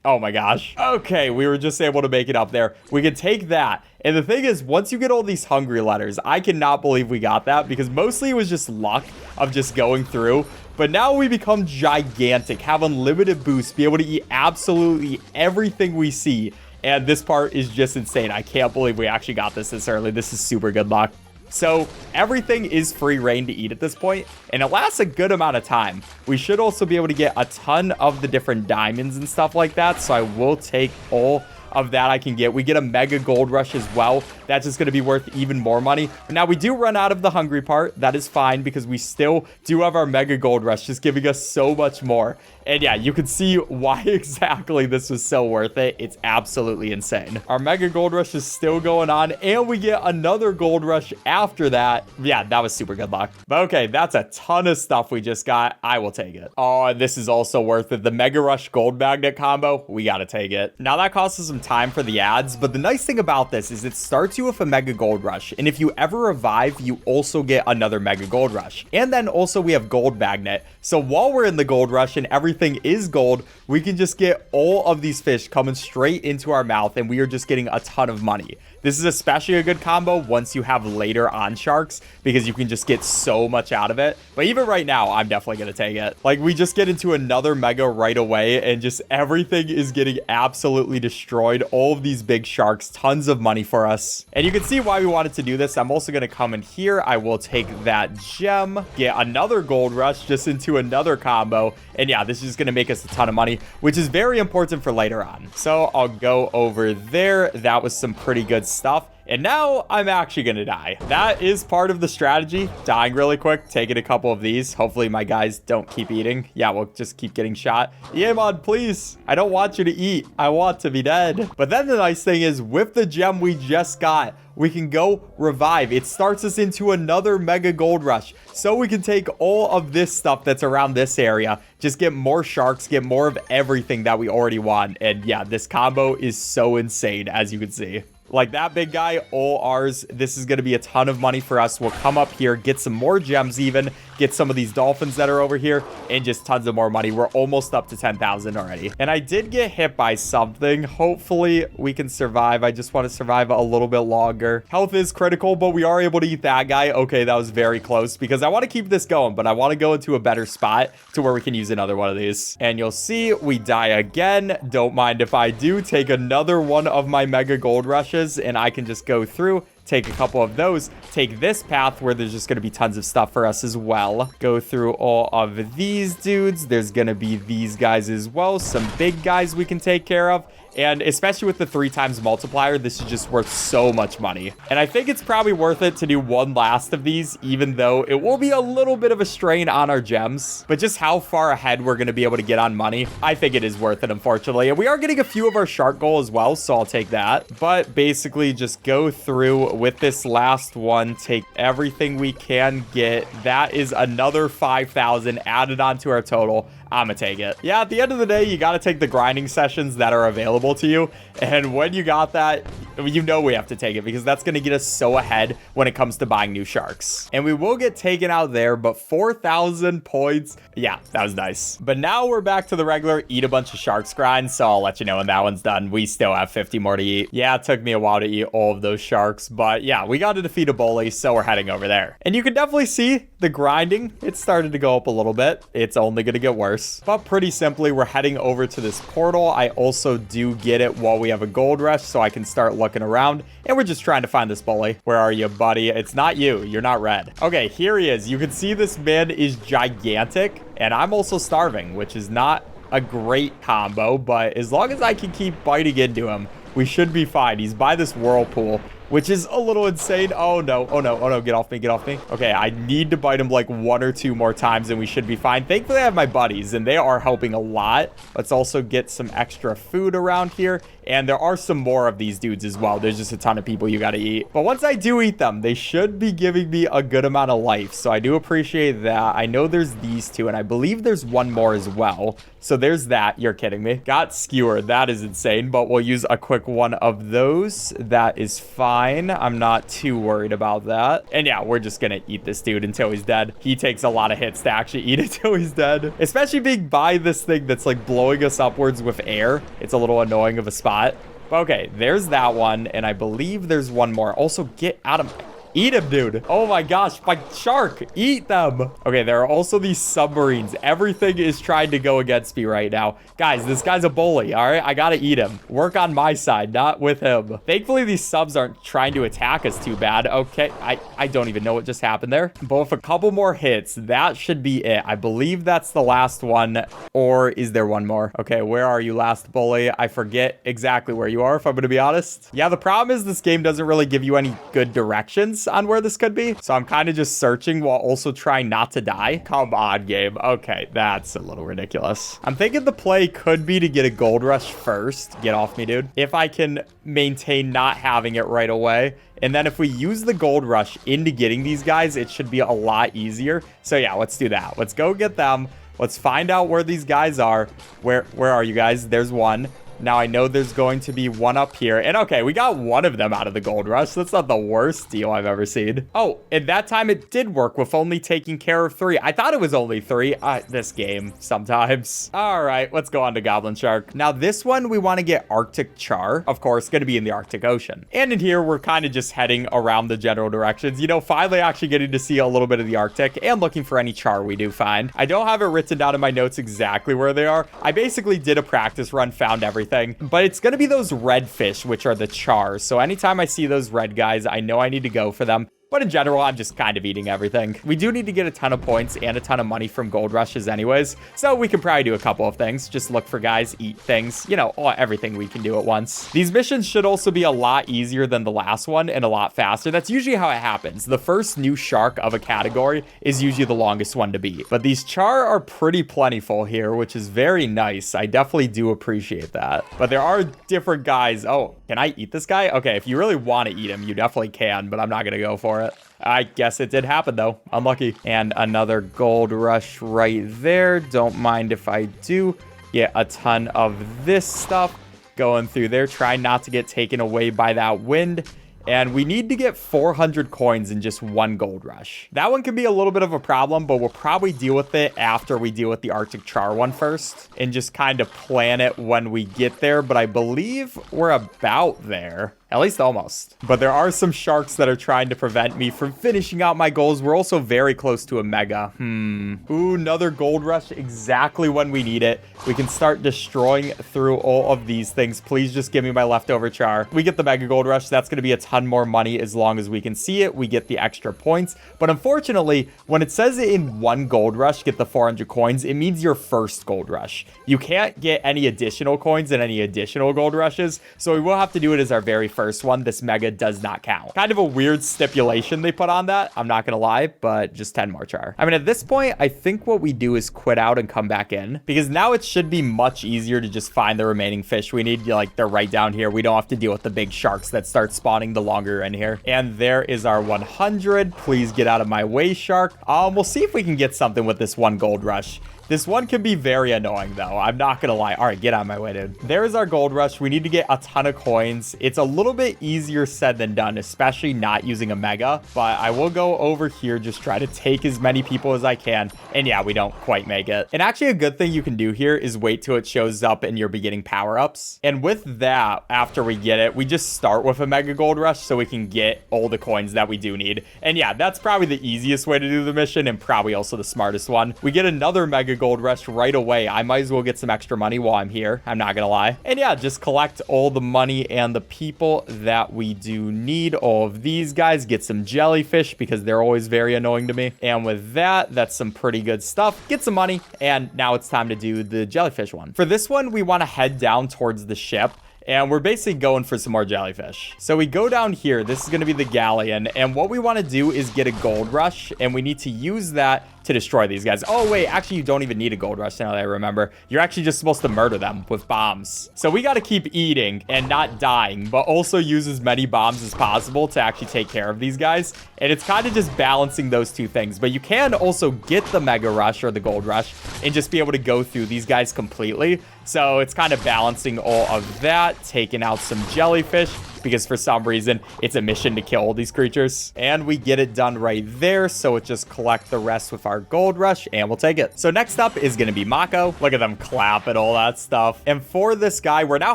Oh my gosh. Okay, we were just able to make it up there. We can take that. And the thing is, once you get all these hungry letters, I cannot believe we got that because mostly it was just luck of just going through. But now we become gigantic, have unlimited boosts, be able to eat absolutely everything we see. And this part is just insane. I can't believe we actually got this early. This is super good luck. So everything is free reign to eat at this point, and it lasts a good amount of time. We should also be able to get a ton of the different diamonds and stuff like that, so I will take all of that I can get. We get a mega gold rush as well. That's just going to be worth even more money. But now we do run out of the hungry part. That is fine because we still do have our mega gold rush, just giving us so much more. And yeah, you can see why exactly this was so worth it. It's absolutely insane. Our mega gold rush is still going on, and we get another gold rush after that. Yeah, that was super good luck. But okay, that's a ton of stuff we just got. I will take it. Oh, and this is also worth it. The mega rush gold magnet combo, we got to take it. Now that costs us some time for the ads, but the nice thing about this is it starts you with a mega gold rush, and if you ever revive, you also get another mega gold rush. And then also we have gold magnet. So while we're in the gold rush and everything is gold, we can just get all of these fish coming straight into our mouth, and we are just getting a ton of money. This is especially a good combo once you have later on sharks because you can just get so much out of it. But even right now, I'm definitely going to take it. Like, we just get into another mega right away, and just everything is getting absolutely destroyed. All of these big sharks, tons of money for us. And you can see why we wanted to do this. I'm also going to come in here. I will take that gem, get another gold rush just into another combo. And yeah, this is just going to make us a ton of money, which is very important for later on. So I'll go over there. That was some pretty good stuff. And now I'm actually going to die. That is part of the strategy. Dying really quick, taking a couple of these. Hopefully my guys don't keep eating. Yeah, we'll just keep getting shot. Yeamon, please. I don't want you to eat. I want to be dead. But then the nice thing is with the gem we just got, we can go revive. It starts us into another mega gold rush. So we can take all of this stuff that's around this area, just get more sharks, get more of everything that we already want. And yeah, this combo is so insane, as you can see. Like that big guy, all ours. This is going to be a ton of money for us. We'll come up here, get some more gems even, get some of these dolphins that are over here, and just tons of more money. We're almost up to 10,000 already. And I did get hit by something. Hopefully we can survive. I just want to survive a little bit longer. Health is critical, but we are able to eat that guy. Okay, that was very close because I want to keep this going, but I want to go into a better spot to where we can use another one of these. And you'll see we die again. Don't mind if I do. Take another one of my mega gold rushes, and I can just go through, take a couple of those, take this path where there's just going to be tons of stuff for us as well. Go through all of these dudes. There's going to be these guys as well. Some big guys we can take care of. And especially with the 3 times multiplier, this is just worth so much money. And I think it's probably worth it to do one last of these, even though it will be a little bit of a strain on our gems. But just how far ahead we're going to be able to get on money, I think it is worth it, unfortunately. And we are getting a few of our shark goal as well, so I'll take that. But basically, just go through with this last one, take everything we can get. That is another 5,000 added onto our total. I'm gonna take it. Yeah, at the end of the day, you gotta take the grinding sessions that are available to you. And when you got that, you know we have to take it because that's gonna get us so ahead when it comes to buying new sharks. And we will get taken out there, but 4,000 points. Yeah, that was nice. But now we're back to the regular eat a bunch of sharks grind. So I'll let you know when that one's done. We still have 50 more to eat. Yeah, it took me a while to eat all of those sharks, but yeah, we got to defeat a bully. So we're heading over there. And you can definitely see the grinding. It started to go up a little bit. It's only going to get worse. But pretty simply, we're heading over to this portal. I also do get it while we have a gold rush, so I can start looking around. And we're just trying to find this bully. Where are you, buddy? It's not you. You're not red. Okay, here he is. You can see this man is gigantic. And I'm also starving, which is not a great combo. But as long as I can keep biting into him, we should be fine. He's by this whirlpool, which is a little insane. Oh no, oh no, oh no, get off me, get off me. Okay, I need to bite him like 1 or 2 more times and we should be fine. Thankfully, I have my buddies and they are helping a lot. Let's also get some extra food around here. And there are some more of these dudes as well. There's just a ton of people you gotta eat. But once I do eat them, they should be giving me a good amount of life. So I do appreciate that. I know there's these 2 and I believe there's 1 more as well. So there's that. You're kidding me. Got skewered. That is insane. But we'll use a quick one of those. That is fine. I'm not too worried about that. And yeah, we're just gonna eat this dude until he's dead. He takes a lot of hits to actually eat it till he's dead. Especially being by this thing that's like blowing us upwards with air. It's a little annoying of a spot. But okay, there's that one. And I believe there's 1 more. Also, get out of my... Eat him, dude. Oh my gosh, my shark. Eat them. Okay, there are also these submarines. Everything is trying to go against me right now. Guys, this guy's a bully, all right? I gotta eat him. Work on my side, not with him. Thankfully, these subs aren't trying to attack us too bad. Okay, I don't even know what just happened there. But with a couple more hits, that should be it. I believe that's the last one. Or is there 1 more? Okay, where are you, last bully? I forget exactly where you are, if I'm gonna be honest. Yeah, the problem is this game doesn't really give you any good directions on where this could be. So I'm kind of just searching while also trying not to die. Come on, game. Okay, that's a little ridiculous. I'm thinking the play could be to get a gold rush first. Get off me, dude. If I can maintain not having it right away. And then if we use the gold rush into getting these guys, it should be a lot easier. So yeah, let's do that. Let's go get them. Let's find out where these guys are. Where are you guys? There's 1. Now, I know there's going to be 1 up here. And okay, we got 1 of them out of the gold rush. That's not the worst deal I've ever seen. Oh, and that time it did work with only taking care of 3. I thought it was only 3. This game sometimes. All right, let's go on to Goblin Shark. Now, this one, we want to get Arctic Char. Of course, going to be in the Arctic Ocean. And in here, we're kind of just heading around the general directions. You know, finally actually getting to see a little bit of the Arctic and looking for any char we do find. I don't have it written down in my notes exactly where they are. I basically did a practice run, found everything. But it's going to be those red fish, which are the chars. So anytime I see those red guys, I know I need to go for them. But in general, I'm just kind of eating everything. We do need to get a ton of points and a ton of money from gold rushes anyways. So we can probably do a couple of things. Just look for guys, eat things, you know, everything we can do at once. These missions should also be a lot easier than the last one and a lot faster. That's usually how it happens. The first new shark of a category is usually the longest one to beat. But these char are pretty plentiful here, which is very nice. I definitely do appreciate that. But there are different guys. Oh, can I eat this guy? Okay, if you really want to eat him, you definitely can, but I'm not going to go for it. I guess it did happen though. Unlucky. And another gold rush right there. Don't mind if I do get a ton of this stuff going through there. Try not to get taken away by that wind. And we need to get 400 coins in just 1 gold rush. That one can be a little bit of a problem, but we'll probably deal with it after we deal with the Arctic Char one first and just kind of plan it when we get there. But I believe we're about there. At least almost. But there are some sharks that are trying to prevent me from finishing out my goals. We're also very close to a mega. Ooh, another gold rush exactly when we need it. We can start destroying through all of these things. Please just give me my leftover char. We get the mega gold rush. That's going to be a ton more money as long as we can see it. We get the extra points. But unfortunately, when it says in 1 gold rush, get the 400 coins, it means your first gold rush. You can't get any additional coins and any additional gold rushes. So we will have to do it as our very first one. This mega does not count. Kind of a weird stipulation they put on that. I'm not gonna lie, but just 10 more char. I mean, at this point, I think what we do is quit out and come back in because now it should be much easier to just find the remaining fish we need. Like, they're right down here. We don't have to deal with the big sharks that start spawning the longer you're in here. And there is our 100. Please get out of my way, shark. We'll see if we can get something with this 1 gold rush. This one can be very annoying, though. I'm not gonna lie. All right, get out of my way, dude. There's our gold rush. We need to get a ton of coins. It's a little bit easier said than done, especially not using a mega. But I will go over here, just try to take as many people as I can. And yeah, we don't quite make it. And actually, a good thing you can do here is wait till it shows up in your beginning power-ups. And with that, after we get it, we just start with a mega gold rush so we can get all the coins that we do need. And yeah, that's probably the easiest way to do the mission and probably also the smartest one. We get another mega gold rush right away. I might as well get some extra money while I'm here. I'm not gonna lie. And yeah, just collect all the money and the people that we do need. All of these guys, get some jellyfish because they're always very annoying to me. And with that, that's some pretty good stuff. Get some money. And now it's time to do the jellyfish one. For this one, we want to head down towards the ship. And we're basically going for some more jellyfish. So we go down here. This is going to be the galleon. And what we want to do is get a gold rush. And we need to use that to destroy these guys. Oh, wait. Actually, you don't even need a gold rush now that I remember. You're actually just supposed to murder them with bombs. So we got to keep eating and not dying, but also use as many bombs as possible to actually take care of these guys. And it's kind of just balancing those two things. But you can also get the mega rush or the gold rush and just be able to go through these guys completely. So it's kind of balancing all of that, taking out some jellyfish, because for some reason it's a mission to kill all these creatures. And we get it done right there, so it just collect the rest with our gold rush and we'll take it. So next up is gonna be Mako. Look at them clap and all that stuff. And for this guy, we're now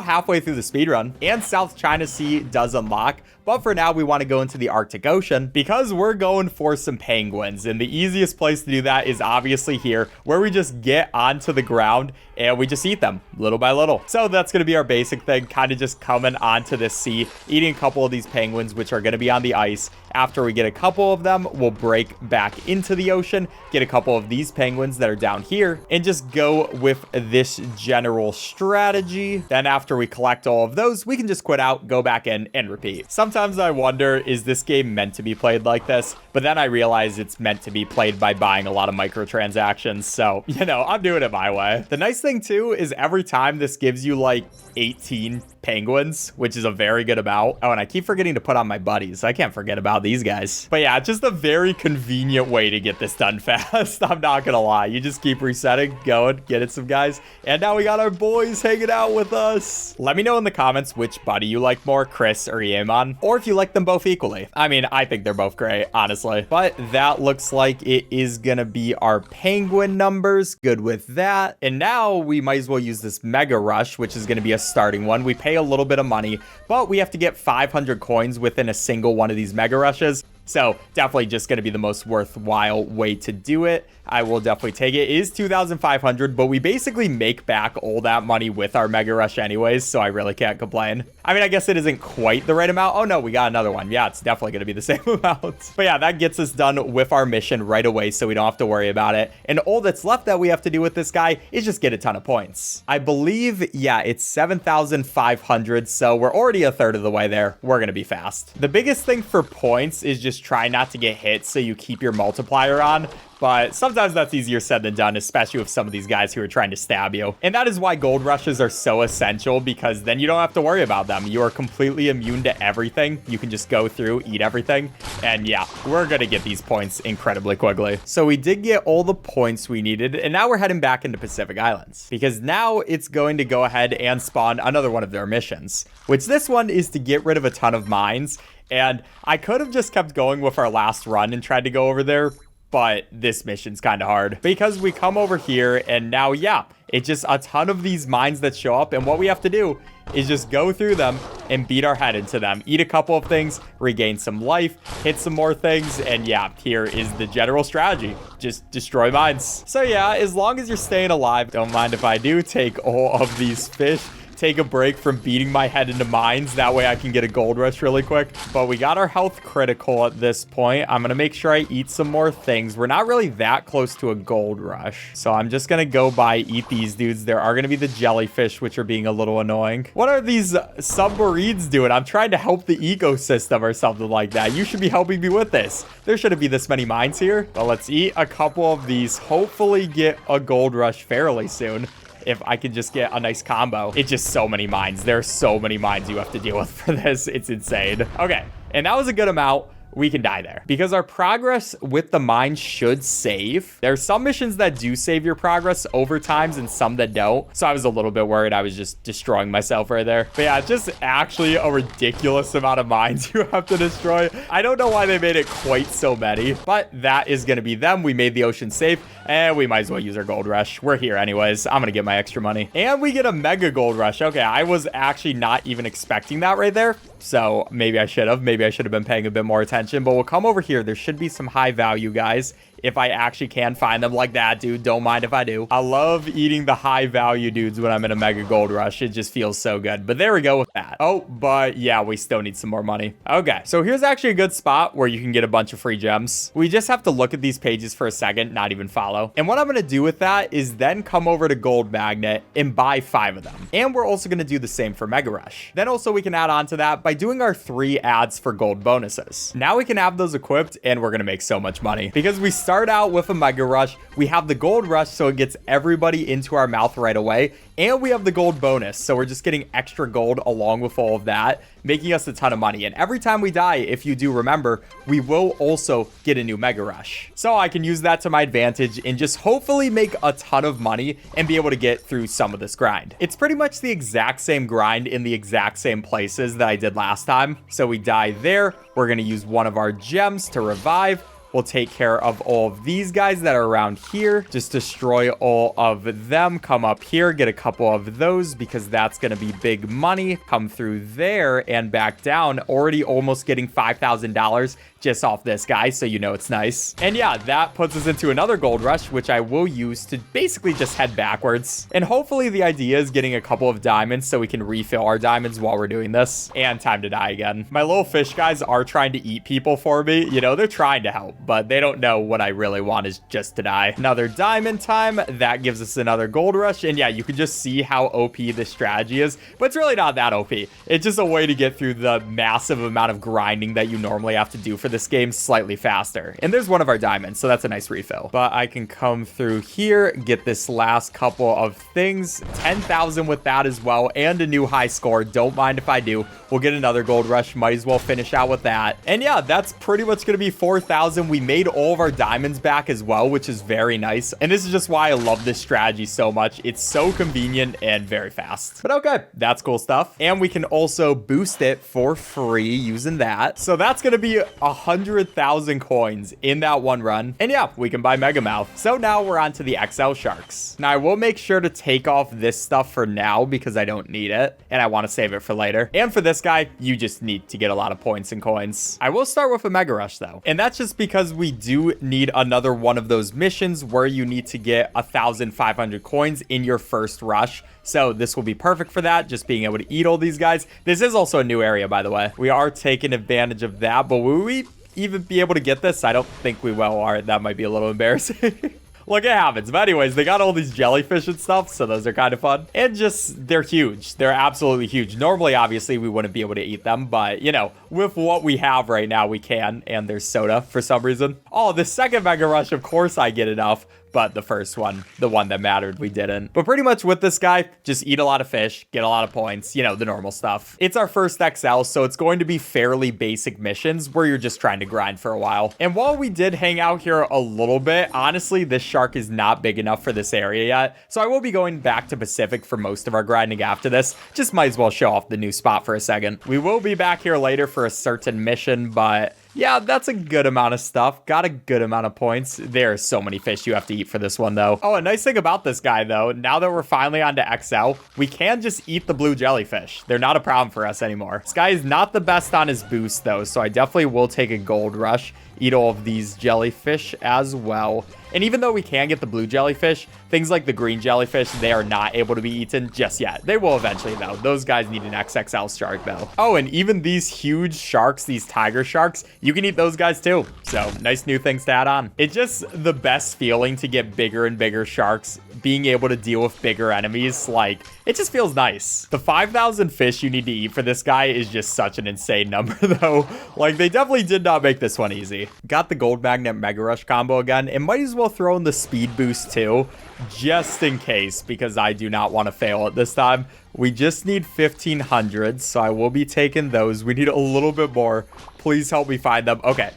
halfway through the speedrun and South China Sea does unlock. But for now, we want to go into the Arctic Ocean because we're going for some penguins. And the easiest place to do that is obviously here, where we just get onto the ground and we just eat them little by little. So that's going to be our basic thing, kind of just coming onto the sea, eating a couple of these penguins, which are going to be on the ice. After we get a couple of them, we'll break back into the ocean, get a couple of these penguins that are down here, and just go with this general strategy. Then after we collect all of those, we can just quit out, go back in, and repeat. Sometimes I wonder, is this game meant to be played like this? But then I realize it's meant to be played by buying a lot of microtransactions. So, you know, I'm doing it my way. The nice thing too is every time this gives you like 18 penguins, which is a very good amount. Oh, and I keep forgetting to put on my buddies. I can't forget about these guys. But yeah, just a very convenient way to get this done fast. I'm not gonna lie. You just keep resetting, going, getting some guys. And now we got our boys hanging out with us. Let me know in the comments which buddy you like more, Chris or Yeamon, or if you like them both equally. I mean, I think they're both great, honestly. But that looks like it is gonna be our penguin numbers. Good with that. And now we might as well use this mega rush, which is gonna be a starting one. We pay a little bit of money, but we have to get 500 coins within a single one of these mega rushes. So definitely just going to be the most worthwhile way to do it. I will definitely take it. It is 2,500, but we basically make back all that money with our mega rush anyways, so I really can't complain. I mean, I guess it isn't quite the right amount. Oh no, we got another one. Yeah, it's definitely going to be the same amount. But yeah, that gets us done with our mission right away, so we don't have to worry about it. And all that's left that we have to do with this guy is just get a ton of points. I believe, yeah, it's 7,500, so we're already a third of the way there. We're going to be fast. The biggest thing for points is just try not to get hit so you keep your multiplier on. But sometimes that's easier said than done, especially with some of these guys who are trying to stab you. And that is why gold rushes are so essential, because then you don't have to worry about them. You are completely immune to everything. You can just go through, eat everything. And yeah, we're going to get these points incredibly quickly. So we did get all the points we needed. And now we're heading back into Pacific Islands, because now it's going to go ahead and spawn another one of their missions, which this one is to get rid of a ton of mines. And I could have just kept going with our last run and tried to go over there, but this mission's kind of hard because we come over here and now, yeah, it's just a ton of these mines that show up. And what we have to do is just go through them and beat our head into them, eat a couple of things, regain some life, hit some more things. And yeah, here is the general strategy. Just destroy mines. So yeah, as long as you're staying alive, don't mind if I do take all of these fish, take a break from beating my head into mines. That way I can get a gold rush really quick. But we got our health critical at this point. I'm going to make sure I eat some more things. We're not really that close to a gold rush. So I'm just going to go by, eat these dudes. There are going to be the jellyfish, which are being a little annoying. What are these submarines doing? I'm trying to help the ecosystem or something like that. You should be helping me with this. There shouldn't be this many mines here. But let's eat a couple of these. Hopefully get a gold rush fairly soon. If I could just get a nice combo. It's just so many mines. There are so many mines you have to deal with for this. It's insane. Okay, and that was a good amount. we can die there because our progress with the mine should save. There's some missions that do save your progress over times and some that don't. So I was a little bit worried I was just destroying myself right there. But yeah, just actually a ridiculous amount of mines you have to destroy. I don't know why they made it quite so many, but that is going to be them. We made the ocean safe and we might as well use our gold rush. We're here anyways. I'm going to get my extra money and we get a mega gold rush. Okay, I was actually not even expecting that right there. So maybe I should have been paying a bit more attention, but we'll come over here. There should be some high value guys if I actually can find them like that, dude. Don't mind if I do. I love eating the high value dudes when I'm in a mega gold rush. It just feels so good. But there we go with that. Oh, but yeah, we still need some more money. Okay, so here's actually a good spot where you can get a bunch of free gems. We just have to look at these pages for a second, not even follow. And what I'm going to do with that is then come over to Gold Magnet and buy 5 of them. And we're also going to do the same for Mega Rush. Then also we can add on to that by doing our 3 ads for gold bonuses. Now we can have those equipped and we're going to make so much money because we start out with a Mega Rush. We have the gold rush, so it gets everybody into our mouth right away. And we have the gold bonus, so we're just getting extra gold along with all of that, making us a ton of money. And every time we die, if you do remember, we will also get a new Mega Rush. So I can use that to my advantage and just hopefully make a ton of money and be able to get through some of this grind. It's pretty much the exact same grind in the exact same places that I did last time. So we die there. We're going to use one of our gems to revive. We'll take care of all of these guys that are around here. Just destroy all of them. Come up here, get a couple of those because that's going to be big money. Come through there and back down. Already almost getting $5,000 just off this guy, so you know it's nice. And yeah, that puts us into another gold rush, which I will use to basically just head backwards. And hopefully the idea is getting a couple of diamonds so we can refill our diamonds while we're doing this. And time to die again. My little fish guys are trying to eat people for me. You know, they're trying to help, but they don't know what I really want is just to die. Another diamond time. That gives us another gold rush. And yeah, you can just see how OP this strategy is, but it's really not that OP. It's just a way to get through the massive amount of grinding that you normally have to do for this game slightly faster. And there's one of our diamonds, so that's a nice refill. But I can come through here, get this last couple of things, 10,000 with that as well, and a new high score. Don't mind if I do. We'll get another gold rush. Might as well finish out with that. And yeah, that's pretty much going to be 4,000. We made all of our diamonds back as well, which is very nice. And this is just why I love this strategy so much. It's so convenient and very fast. But okay, that's cool stuff. And we can also boost it for free using that. So that's going to be 100,000 coins in that one run. And yeah, we can buy Mega Mouth. So now we're on to the XL Sharks. Now I will make sure to take off this stuff for now because I don't need it. And I want to save it for later. And for this guy, you just need to get a lot of points and coins. I will start with a Mega Rush though. And that's just because we do need another one of those missions where you need to get 1,500 coins in your first rush. So this will be perfect for that, just being able to eat all these guys. This is also a new area, by the way. We are taking advantage of that, but will we even be able to get this? I don't think we will. All right, that might be a little embarrassing. Look, it happens. But anyways, they got all these jellyfish and stuff, so those are kind of fun. And just, they're huge. They're absolutely huge. Normally, obviously, we wouldn't be able to eat them, but, you know, with what we have right now, we can. And there's soda for some reason. Oh, the second Mega Rush, of course I get enough. But the first one, the one that mattered, we didn't. But pretty much with this guy, just eat a lot of fish, get a lot of points, you know, the normal stuff. It's our first XL, so it's going to be fairly basic missions where you're just trying to grind for a while. And while we did hang out here a little bit, honestly, this shark is not big enough for this area yet. So I will be going back to Pacific for most of our grinding after this. Just might as well show off the new spot for a second. We will be back here later for a certain mission, but yeah, that's a good amount of stuff. Got a good amount of points. There are so many fish you have to eat for this one, though. Oh, a nice thing about this guy, though, now that we're finally on to XL, we can just eat the blue jellyfish. They're not a problem for us anymore. This guy is not the best on his boost, though, so I definitely will take a gold rush, eat all of these jellyfish as well. And even though we can get the blue jellyfish, things like the green jellyfish, they are not able to be eaten just yet. They will eventually, though. Those guys need an XXL shark, though. Oh, and even these huge sharks, these tiger sharks, you can eat those guys, too. So, nice new things to add on. It's just the best feeling to get bigger and bigger sharks being able to deal with bigger enemies, like, it just feels nice. The 5,000 fish you need to eat for this guy is just such an insane number, though. Like, they definitely did not make this one easy. Got the Gold Magnet Mega Rush combo again, and might as well throw in the Speed Boost, too, just in case, because I do not want to fail it this time. We just need 1,500, so I will be taking those. We need a little bit more. Please help me find them. Okay.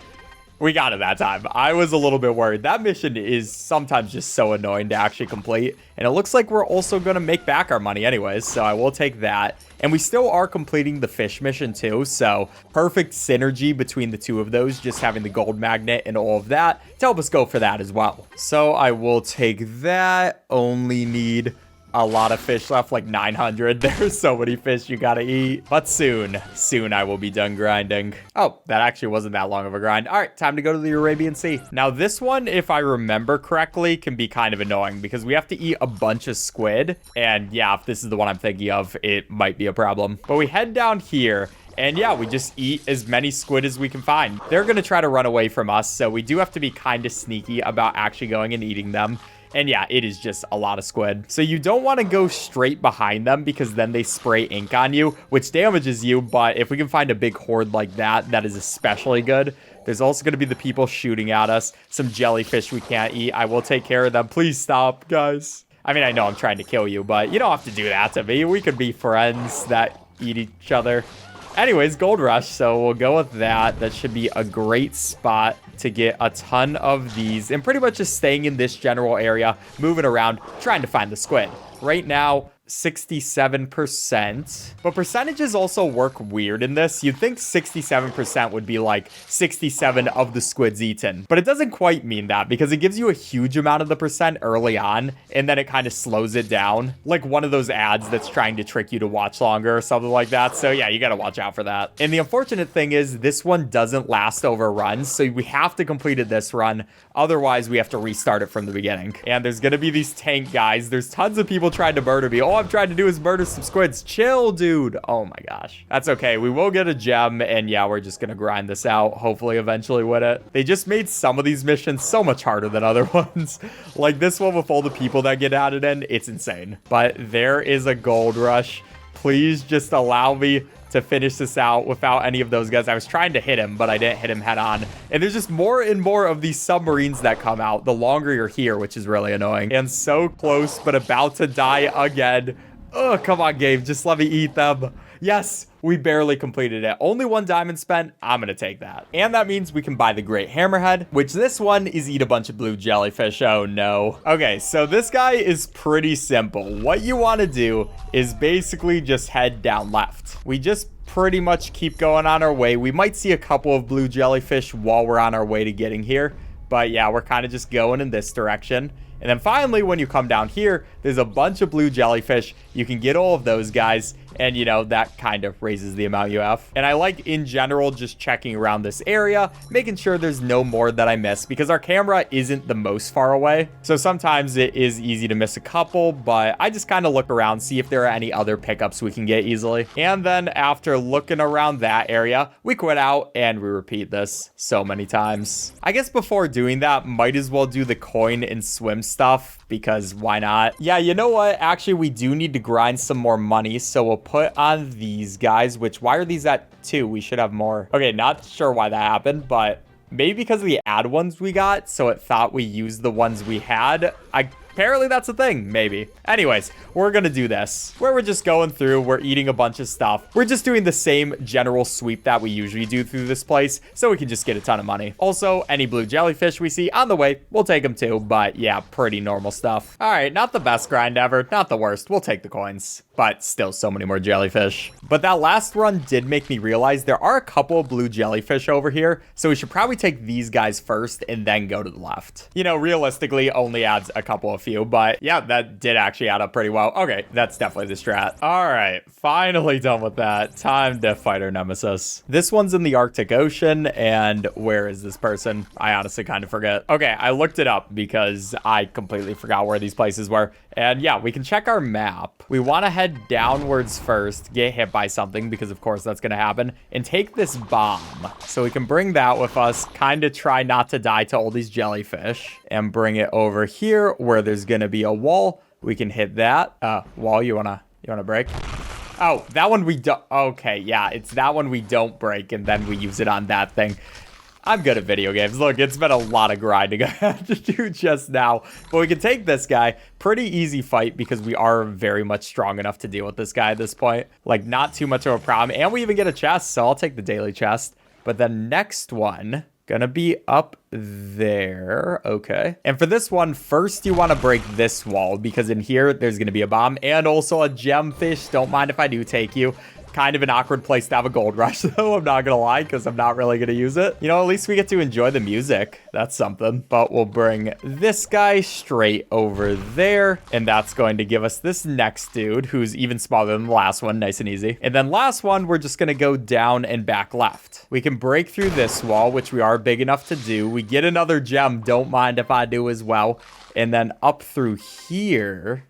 We got it that time. I was a little bit worried. That mission is sometimes just so annoying to actually complete. And it looks like we're also going to make back our money anyways, so I will take that. And we still are completing the fish mission too, so perfect synergy between the two of those, just having the gold magnet and all of that to help us go for that as well. So I will take that. Only need a lot of fish left, like 900. There's so many fish you gotta eat. But soon I will be done grinding. Oh, that actually wasn't that long of a grind. All right, time to go to the Arabian Sea. Now this one, if I remember correctly, can be kind of annoying because we have to eat a bunch of squid. And yeah, if this is the one I'm thinking of, it might be a problem. But we head down here. And yeah, we just eat as many squid as we can find. They're gonna try to run away from us, so we do have to be kind of sneaky about actually going and eating them. And yeah, it is just a lot of squid. So you don't want to go straight behind them because then they spray ink on you, which damages you. But if we can find a big horde like that, that is especially good. There's also going to be the people shooting at us. Some jellyfish we can't eat. I will take care of them. Please stop, guys. I mean, I know I'm trying to kill you, but you don't have to do that to me. We could be friends that eat each other. Anyways, Gold Rush, so we'll go with that. That should be a great spot to get a ton of these and pretty much just staying in this general area, moving around, trying to find the squid. Right now, 67%. But percentages also work weird in this. You'd think 67% would be like 67 of the squids eaten. But it doesn't quite mean that because it gives you a huge amount of the percent early on and then it kind of slows it down. Like one of those ads that's trying to trick you to watch longer or something like that. So yeah, you gotta watch out for that. And the unfortunate thing is this one doesn't last over runs. So we have to complete it this run. Otherwise, we have to restart it from the beginning. And there's gonna be these tank guys. There's tons of people trying to murder me. All I'm trying to do is murder some squids. Chill, dude. Oh my gosh. That's okay. We will get a gem. And yeah, we're just gonna grind this out. Hopefully, eventually win it. They just made some of these missions so much harder than other ones. Like this one with all the people that get added in. It's insane. But there is a gold rush. Please just allow me to finish this out without any of those guys. I was trying to hit him, but I didn't hit him head on. And there's just more and more of these submarines that come out the longer you're here, which is really annoying. And so close, but about to die again. Oh, come on, game. Just let me eat them. Yes, we barely completed it. Only 1 diamond spent. I'm going to take that. And that means we can buy the Great Hammerhead, which this one is eat a bunch of blue jellyfish. Oh, no. Okay, so this guy is pretty simple. What you want to do is basically just head down left. We just pretty much keep going on our way. We might see a couple of blue jellyfish while we're on our way to getting here. But yeah, we're kind of just going in this direction. And then finally, when you come down here, there's a bunch of blue jellyfish. You can get all of those guys. And, you know, that kind of raises the amount you have. And I like, in general, just checking around this area, making sure there's no more that I miss, because our camera isn't the most far away. So sometimes it is easy to miss a couple, but I just kind of look around, see if there are any other pickups we can get easily. And then after looking around that area, we quit out and we repeat this so many times. I guess before doing that, might as well do the coin and swim stuff, because why not? Yeah, you know what? Actually, we do need to grind some more money, so we'll put on these guys, which, why are these at 2? We should have more. Okay, not sure why that happened, but maybe because of the ad ones we got, so it thought we used the ones we had. Apparently that's a thing, maybe. Anyways, we're gonna do this, where we're just going through, we're eating a bunch of stuff. We're just doing the same general sweep that we usually do through this place, so we can just get a ton of money. Also, any blue jellyfish we see on the way, we'll take them too, but yeah, pretty normal stuff. All right, not the best grind ever, not the worst. We'll take the coins, but still so many more jellyfish. But that last run did make me realize there are a couple of blue jellyfish over here, so we should probably take these guys first and then go to the left. You know, realistically, only adds a couple of few, but yeah, that did actually add up pretty well. Okay, that's definitely the strat. All right, finally done with that. Time to fight our nemesis. This one's in the Arctic Ocean, and where is this person? I honestly kind of forget. Okay, I looked it up because I completely forgot where these places were. And yeah, we can check our map. We want to head downwards first, get hit by something, because of course that's going to happen, and take this bomb. So we can bring that with us, kind of try not to die to all these jellyfish, and bring it over here where there's gonna be a wall. We can hit that. Wall, you wanna break? Oh, that one we don't. Okay, yeah, it's that one we don't break, and then we use it on that thing. I'm good at video games. Look, it's been a lot of grinding I had to do just now. But we can take this guy. Pretty easy fight because we are very much strong enough to deal with this guy at this point. Like, not too much of a problem. And we even get a chest, so I'll take the daily chest. But the next one, gonna be up there. Okay. And for this one, first you want to break this wall because in here, there's gonna be a bomb and also a gemfish. Don't mind if I do take you. Kind of an awkward place to have a gold rush, though, I'm not gonna lie, because I'm not really gonna use it. You know, at least we get to enjoy the music. That's something. But we'll bring this guy straight over there, and that's going to give us this next dude, who's even smaller than the last one, nice and easy. And then last one, we're just gonna go down and back left. We can break through this wall, which we are big enough to do. We get another gem, don't mind if I do as well. And then up through here...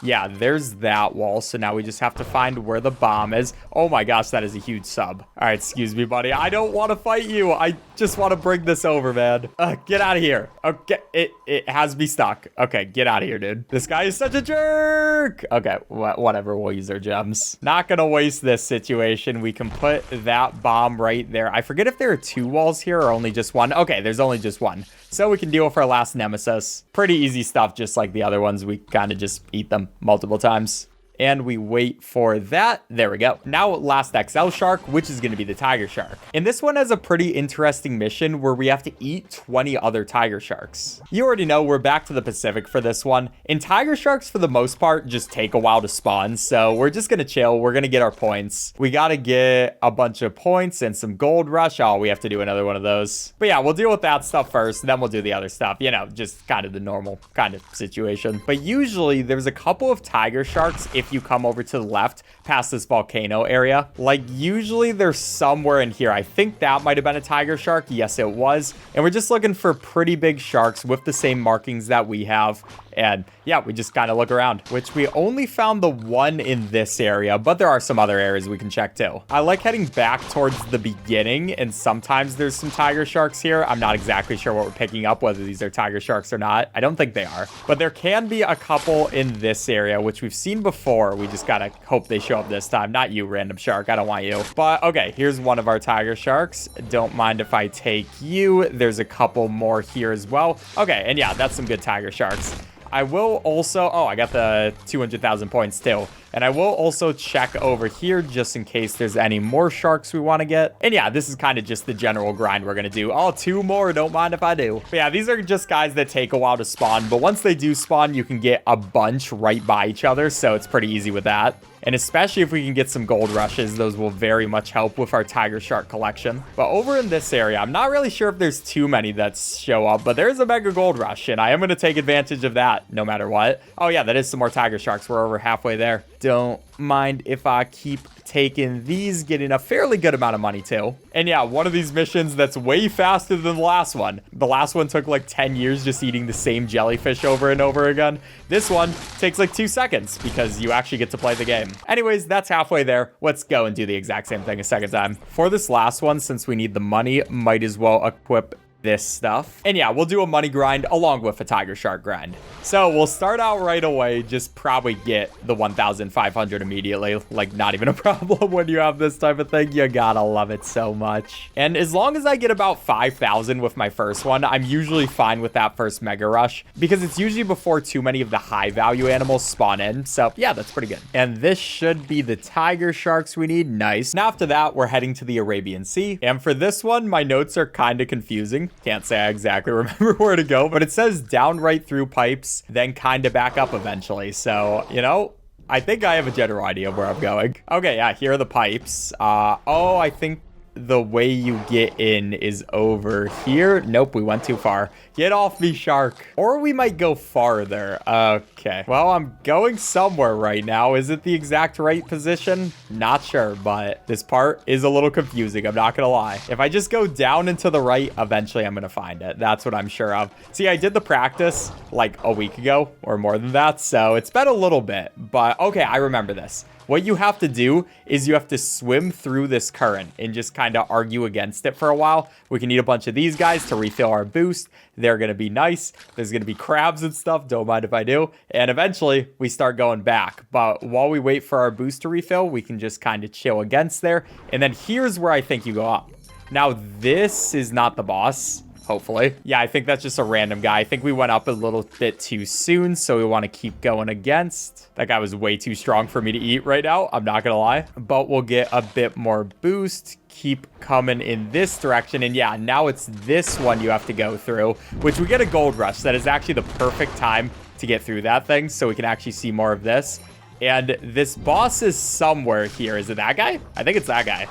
Yeah, there's that wall. So now we just have to find where the bomb is. Oh my gosh, that is a huge sub. All right, excuse me, buddy. I don't want to fight you. I just want to bring this over, man. Get out of here. Okay, it has me stuck. Okay, get out of here, dude. This guy is such a jerk. Okay, whatever. We'll use our gems. Not gonna waste this situation. We can put that bomb right there. I forget if there are 2 walls here or only just one. Okay, there's only just one. So we can deal with our last nemesis. Pretty easy stuff, just like the other ones. We kind of just eat them multiple times. And we wait for that. There we go. Now last XL shark, which is going to be the tiger shark. And this one has a pretty interesting mission where we have to eat 20 other tiger sharks. You already know we're back to the Pacific for this one. And tiger sharks, for the most part, just take a while to spawn. So we're just going to chill. We're going to get our points. We got to get a bunch of points and some gold rush. Oh, we have to do another one of those. But yeah, we'll deal with that stuff first. Then we'll do the other stuff. You know, just kind of the normal kind of situation. But usually there's a couple of tiger sharks if you come over to the left past this volcano area. Like, usually they're somewhere in here. I think that might have been a tiger shark. Yes, it was. And we're just looking for pretty big sharks with the same markings that we have. And yeah, we just kind of look around, which we only found the one in this area, but there are some other areas we can check too. I like heading back towards the beginning, and sometimes there's some tiger sharks here. I'm not exactly sure what we're picking up, whether these are tiger sharks or not. I don't think they are, but there can be a couple in this area, which we've seen before. We just gotta hope they show up this time. Not you, random shark. I don't want you. But okay, here's one of our tiger sharks. Don't mind if I take you. There's a couple more here as well. Okay, and yeah, that's some good tiger sharks. I will also, oh, I got the 200,000 points too. And I will also check over here just in case there's any more sharks we want to get. And yeah, this is kind of just the general grind we're going to do. Oh, 2 more. Don't mind if I do. But yeah, these are just guys that take a while to spawn. But once they do spawn, you can get a bunch right by each other. So it's pretty easy with that. And especially if we can get some gold rushes, those will very much help with our tiger shark collection. But over in this area, I'm not really sure if there's too many that show up, but there's a mega gold rush, and I am going to take advantage of that no matter what. Oh yeah, that is some more tiger sharks. We're over halfway there. Don't mind if I keep taking these, getting a fairly good amount of money too. And yeah, one of these missions that's way faster than the last one. The last one took like 10 years just eating the same jellyfish over and over again. This one takes like 2 seconds because you actually get to play the game. Anyways, that's halfway there. Let's go and do the exact same thing a second time. For this last one, since we need the money, might as well equip this stuff. And yeah, we'll do a money grind along with a tiger shark grind. So we'll start out right away, just probably get the 1,500 immediately. Like, not even a problem when you have this type of thing. You gotta love it so much. And as long as I get about 5,000 with my first one, I'm usually fine with that first mega rush because it's usually before too many of the high value animals spawn in. So yeah, that's pretty good. And this should be the tiger sharks we need. Nice. Now after that, we're heading to the Arabian Sea. And for this one, my notes are kind of confusing. Can't say I exactly remember where to go, but it says down right through pipes, then kind of back up eventually. So, you know, I think I have a general idea of where I'm going. Okay, yeah, here are the pipes. Oh, I think the way you get in is over here. Nope, we went too far. Get off me, shark. Or we might go farther. Okay. Well, I'm going somewhere right now. Is it the exact right position? Not sure, but this part is a little confusing. I'm not gonna lie. If I just go down and to the right, eventually I'm gonna find it. That's what I'm sure of. See, I did the practice like a week ago or more than that, so it's been a little bit. But okay, I remember this. What you have to do is you have to swim through this current and just kind of argue against it for a while. We can eat a bunch of these guys to refill our boost. They're going to be nice. There's going to be crabs and stuff. Don't mind if I do. And eventually we start going back. But while we wait for our boost to refill, we can just kind of chill against there. And then here's where I think you go up. Now, this is not the boss. Hopefully. Yeah, I think that's just a random guy. I think we went up a little bit too soon, so we want to keep going against. That guy was way too strong for me to eat right now. I'm not going to lie. But we'll get a bit more boost. Keep coming in this direction. And yeah, now it's this one you have to go through, which we get a gold rush. That is actually the perfect time to get through that thing, so we can actually see more of this. And this boss is somewhere here. Is it that guy? I think it's that guy.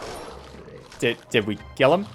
Did we kill him?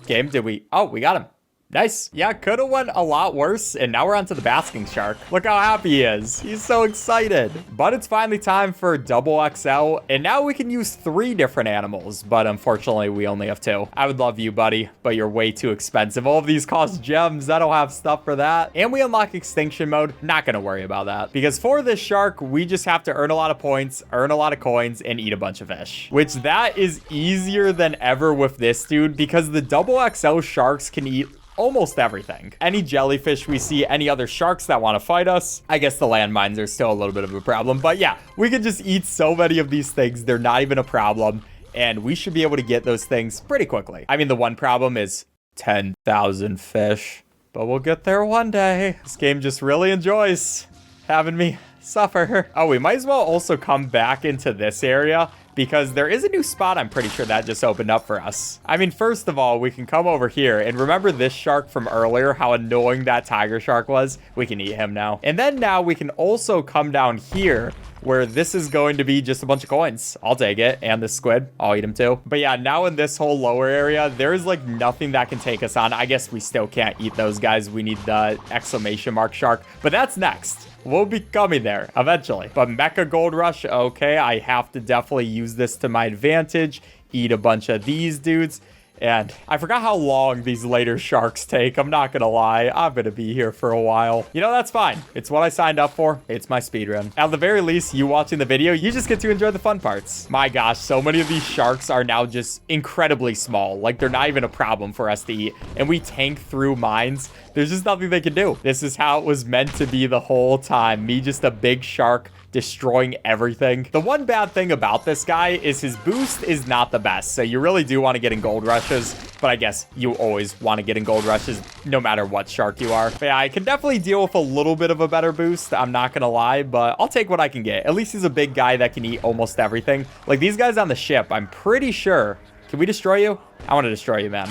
Game, did we? Oh, we got him. Nice. Yeah, could have went a lot worse. And now we're on to the basking shark. Look how happy he is. He's so excited. But it's finally time for double XL. And now we can use 3 different animals. But unfortunately, we only have 2. I would love you, buddy, but you're way too expensive. All of these cost gems. I don't have stuff for that. And we unlock extinction mode. Not going to worry about that. Because for this shark, we just have to earn a lot of points, earn a lot of coins, and eat a bunch of fish. Which that is easier than ever with this dude. Because the double XL sharks can eat almost everything. Any jellyfish we see, any other sharks that want to fight us. I guess the landmines are still a little bit of a problem, but yeah, we can just eat so many of these things. They're not even a problem, and we should be able to get those things pretty quickly. I mean, the one problem is 10,000 fish, but we'll get there one day. This game just really enjoys having me suffer. Oh, we might as well also come back into this area, because there is a new spot I'm pretty sure that just opened up for us. I mean, first of all, we can come over here and remember this shark from earlier, how annoying that tiger shark was? We can eat him now. And then now we can also come down here where this is going to be just a bunch of coins. I'll take it. And the squid, I'll eat him too. But yeah, now in this whole lower area, there's like nothing that can take us on. I guess we still can't eat those guys. We need the exclamation mark shark, but that's next. We'll be coming there eventually. But Mecha Gold Rush, okay, I have to definitely use this to my advantage. Eat a bunch of these dudes. And I forgot how long these later sharks take. I'm not gonna lie. I'm gonna be here for a while. You know, that's fine. It's what I signed up for. It's my speedrun. At the very least, you watching the video, you just get to enjoy the fun parts. My gosh, so many of these sharks are now just incredibly small. Like, they're not even a problem for us to eat. And we tank through mines. There's just nothing they can do. This is how it was meant to be the whole time. Me, just a big shark destroying everything. The one bad thing about this guy is his boost is not the best. So you really do want to get in gold rushes, but I guess you always want to get in gold rushes no matter what shark you are. But yeah, I can definitely deal with a little bit of a better boost. I'm not going to lie, but I'll take what I can get. At least he's a big guy that can eat almost everything. Like these guys on the ship, I'm pretty sure. Can we destroy you? I want to destroy you, man.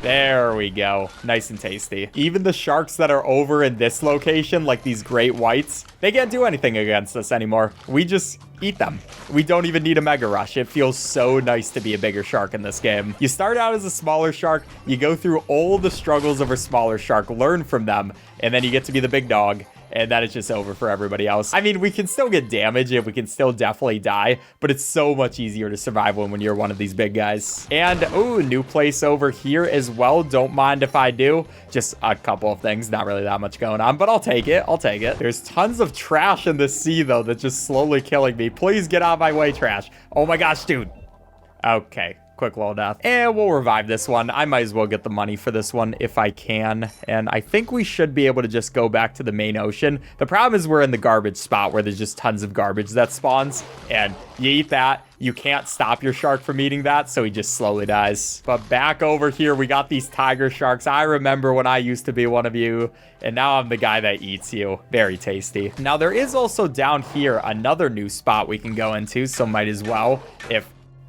There we go. Nice and tasty. Even the sharks that are over in this location, like these great whites, they can't do anything against us anymore. We just eat them. We don't even need a mega rush. It feels so nice to be a bigger shark in this game. You start out as a smaller shark, you go through all the struggles of a smaller shark, learn from them, and then you get to be the big dog. And that is just over for everybody else. I mean, we can still get damage and we can still definitely die, but it's so much easier to survive when you're one of these big guys. And, ooh, new place over here as well. Don't mind if I do. Just a couple of things, not really that much going on, but I'll take it. I'll take it. There's tons of trash in the sea, though, that's just slowly killing me. Please get out of my way, trash. Oh my gosh, dude. Okay. Quick little death. And we'll revive this one. I might as well get the money for this one if I can. And I think we should be able to just go back to the main ocean. The problem is we're in the garbage spot where there's just tons of garbage that spawns. And you eat that, you can't stop your shark from eating that, so he just slowly dies. But back over here, we got these tiger sharks. I remember when I used to be one of you, and now I'm the guy that eats you. Very tasty. Now, there is also down here another new spot we can go into, so might as well if...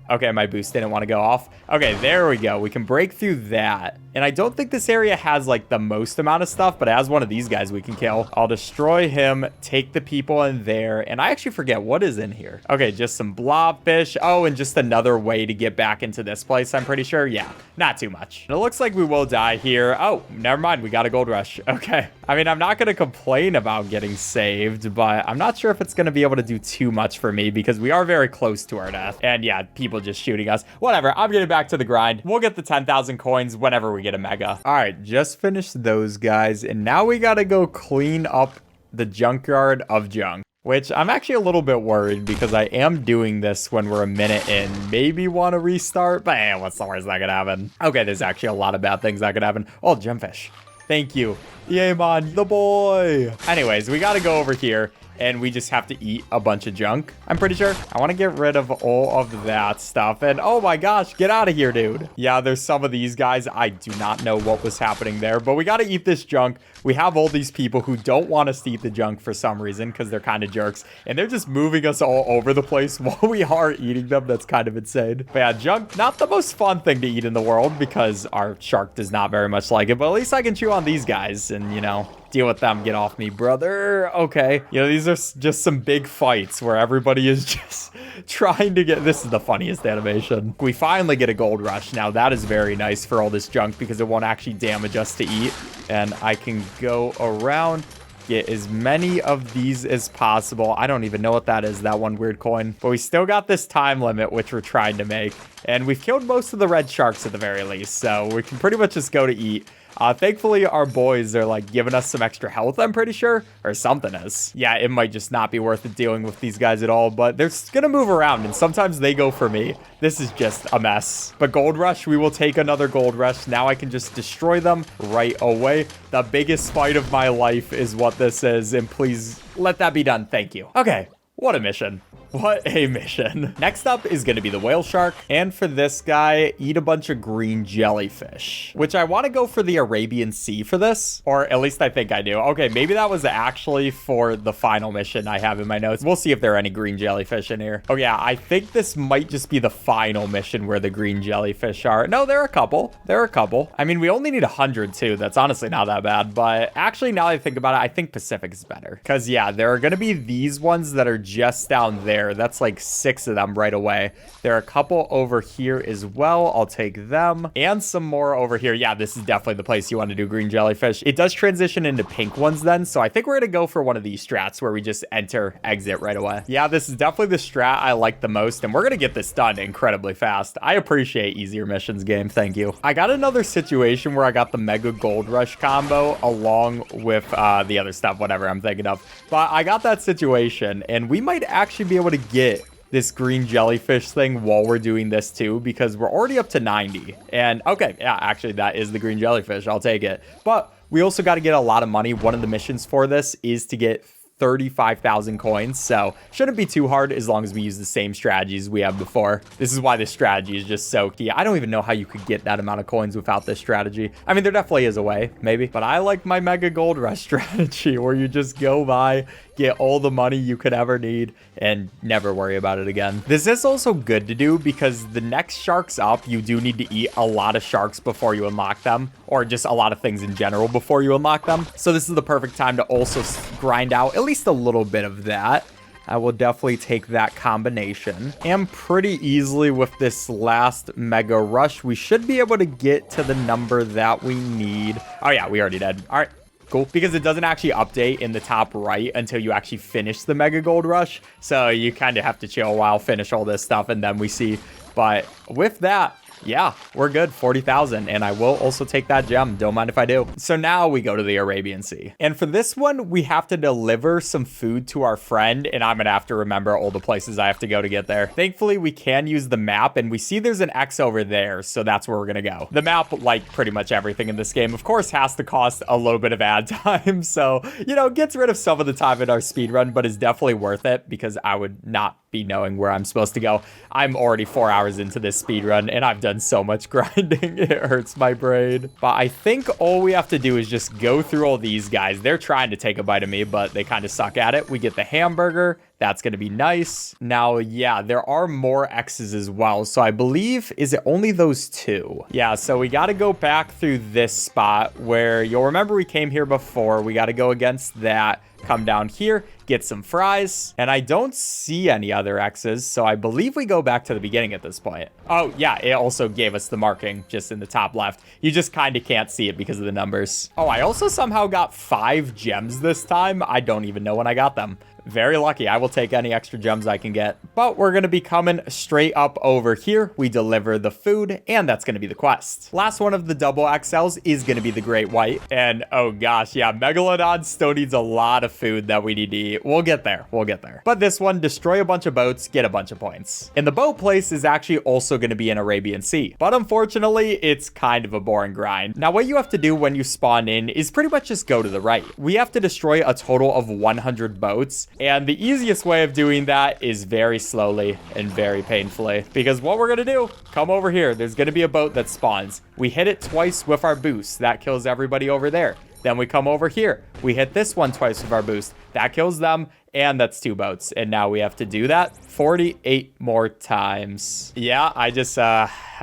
Okay, my boost didn't want to go off. Okay, there we go. We can break through that. And I don't think this area has, like, the most amount of stuff, but it has one of these guys we can kill. I'll destroy him, take the people in there, and I actually forget what is in here. Okay, just some blobfish. Oh, and just another way to get back into this place, I'm pretty sure. Yeah, not too much. It looks like we will die here. Oh, never mind. We got a gold rush. Okay. I mean, I'm not going to complain about getting saved, but I'm not sure if it's going to be able to do too much for me because we are very close to our death. And yeah, people just shooting us. Whatever. I'm getting back to the grind. We'll get the 10,000 coins whenever we get a mega. All right, just finished those guys, and now we gotta go clean up the junkyard of junk. which I'm actually a little bit worried because I am doing this when we're a minute in. Maybe want to restart, but what's the worst that could happen? Okay, there's actually a lot of bad things that could happen. Oh, gemfish. Thank you. Yeah, man, the boy. Anyways, we got to go over here. And we just have to eat a bunch of junk, I'm pretty sure. I want to get rid of all of that stuff. And oh my gosh, get out of here, dude. Yeah, there's some of these guys. I do not know what was happening there, but we got to eat this junk. We have all these people who don't want us to eat the junk for some reason because they're kind of jerks. And they're just moving us all over the place while we are eating them. That's kind of insane. But yeah, junk, not the most fun thing to eat in the world because our shark does not very much like it. But at least I can chew on these guys and, you know, deal with them. Get off me, brother. Okay. You know, these are just some big fights where everybody is just trying to get... This is the funniest animation. We finally get a gold rush. Now, that is very nice for all this junk because it won't actually damage us to eat. And I can go around, get as many of these as possible. I don't even know what that is, that one weird coin. But we still got this time limit, which we're trying to make. And we've killed most of the red sharks at the very least. So we can pretty much just go to eat. Thankfully, our boys are, like, giving us some extra health, I'm pretty sure. Or something is. Yeah, it might just not be worth it dealing with these guys at all. But they're going to move around, and sometimes they go for me. This is just a mess. But gold rush, we will take another gold rush. Now I can just destroy them right away. The biggest fight of my life is what this is. And please let that be done. Thank you. Okay, what a mission. What a mission. Next up is going to be the whale shark. And for this guy, eat a bunch of green jellyfish, which I want to go for the Arabian Sea for this, or at least I think I do. Okay, maybe that was actually for the final mission I have in my notes. We'll see if there are any green jellyfish in here. Oh yeah, I think this might just be the final mission where the green jellyfish are. No, there are a couple. There are a couple. I mean, we only need 100 too. That's honestly not that bad. But actually, now that I think about it, I think Pacific is better. Because yeah, there are going to be these ones that are just down there. That's like 6 of them right away. There are a couple over here as well. I'll take them. And some more over here. Yeah, this is definitely the place you want to do green jellyfish. It does transition into pink ones then. So I think we're going to go for one of these strats where we just enter, exit right away. Yeah, this is definitely the strat I like the most. And we're going to get this done incredibly fast. I appreciate easier missions, game. Thank you. I got another situation where I got the Mega Gold Rush combo along with the other stuff, whatever I'm thinking of. But I got that situation and we might actually be able to get this green jellyfish thing while we're doing this too, because we're already up to 90. And okay, yeah, actually that is the green jellyfish. I'll take it. But we also got to get a lot of money. One of the missions for this is to get 35,000 coins, so shouldn't be too hard as long as we use the same strategies we have before. This is why this strategy is just so key. I don't even know how you could get that amount of coins without this strategy. I mean, there definitely is a way, maybe, but I like my Mega Gold Rush strategy where you just go by, get all the money you could ever need, and never worry about it again. This is also good to do because the next sharks up, you do need to eat a lot of sharks before you unlock them, or just a lot of things in general before you unlock them. So this is the perfect time to also grind out at least a little bit of that. I will definitely take that combination. And pretty easily with this last Mega Rush, we should be able to get to the number that we need. Oh yeah, we already did. All right. Cool, because it doesn't actually update in the top right until you actually finish the Mega Gold Rush. So you kind of have to chill a while, finish all this stuff, and then we see. But with that, yeah, we're good, 40,000, and I will also take that gem. Don't mind if I do. So now we go to the Arabian Sea. And for this one, we have to deliver some food to our friend, and I'm gonna have to remember all the places I have to go to get there. Thankfully, we can use the map, and we see there's an X over there, so that's where we're gonna go. The map, like pretty much everything in this game, of course, has to cost a little bit of ad time, so, you know, gets rid of some of the time in our speedrun, but is definitely worth it, because I would not be knowing where I'm supposed to go. I'm already 4 hours into this speedrun, and I've done so much grinding. It hurts my brain. But I think all we have to do is just go through all these guys. They're trying to take a bite of me, but they kind of suck at it. We get the hamburger. That's going to be nice. Now, yeah, there are more X's as well. So I believe, is it only those 2? Yeah, so we got to go back through this spot where you'll remember we came here before. We got to go against that. Come down here, get some fries, and I don't see any other X's, so I believe we go back to the beginning at this point. Oh, yeah, it also gave us the marking just in the top left. You just kind of can't see it because of the numbers. Oh, I also somehow got 5 gems this time. I don't even know when I got them. Very lucky. I will take any extra gems I can get. But we're going to be coming straight up over here. We deliver the food, and that's going to be the quest. Last one of the double XLs is going to be the Great White. And oh gosh, yeah, Megalodon still needs a lot of food that we need to eat. We'll get there. We'll get there. But this one, destroy a bunch of boats, get a bunch of points. And the boat place is actually also going to be in Arabian Sea. But unfortunately, it's kind of a boring grind. Now, what you have to do when you spawn in is pretty much just go to the right. We have to destroy a total of 100 boats. And the easiest way of doing that is very slowly and very painfully. Because what we're going to do, come over here. There's going to be a boat that spawns. We hit it twice with our boost. That kills everybody over there. Then we come over here. We hit this one twice with our boost. That kills them. And that's 2 boats. And now we have to do that 48 more times. Yeah, I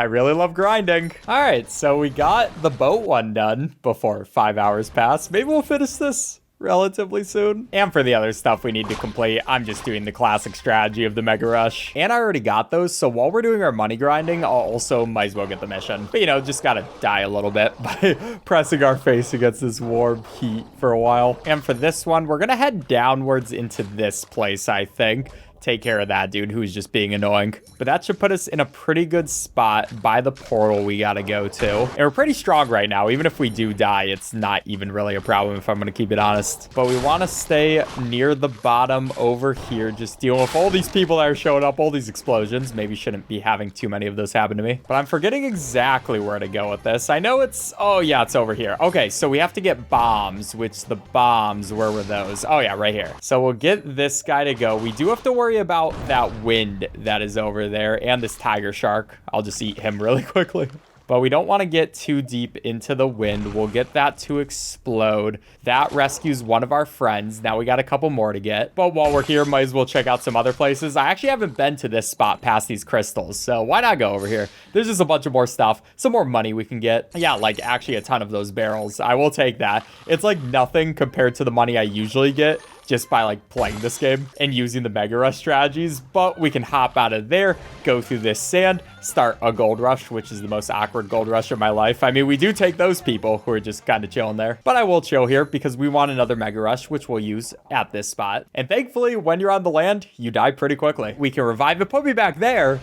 really love grinding. All right, so we got the boat one done before 5 hours pass. Maybe we'll finish this relatively soon. And for the other stuff we need to complete, I'm just doing the classic strategy of the Mega Rush. And I already got those, so while we're doing our money grinding, I'll also might as well get the mission. But, you know, just gotta die a little bit by pressing our face against this warm heat for a while. And for this one, we're gonna head downwards into this place, I think. Take care of that dude who's just being annoying. But that should put us in a pretty good spot by the portal we gotta go to. And we're pretty strong right now. Even if we do die, it's not even really a problem if I'm gonna keep it honest. But we wanna stay near the bottom over here, just dealing with all these people that are showing up, all these explosions. Maybe shouldn't be having too many of those happen to me. But I'm forgetting exactly where to go with this. I know it's, oh yeah, it's over here. Okay, so we have to get bombs, which the bombs, where were those? Oh yeah, right here. So we'll get this guy to go. We do have to worry about that wind that is over there and this tiger shark. I'll just eat him really quickly. But we don't want to get too deep into the wind. We'll get that to explode. That rescues one of our friends. Now we got a couple more to get. But while we're here, might as well check out some other places. I actually haven't been to this spot past these crystals, so why not go over here? There's just a bunch of more stuff, some more money we can get. Yeah, like actually a ton of those barrels. I will take that. It's like nothing compared to the money I usually get just by like playing this game and using the Mega Rush strategies, but we can hop out of there, go through this sand, start a gold rush, which is the most awkward gold rush of my life. I mean, we do take those people who are just kind of chilling there, but I will chill here because we want another Mega Rush, which we'll use at this spot. And thankfully, when you're on the land, you die pretty quickly. We can revive it, put me back there.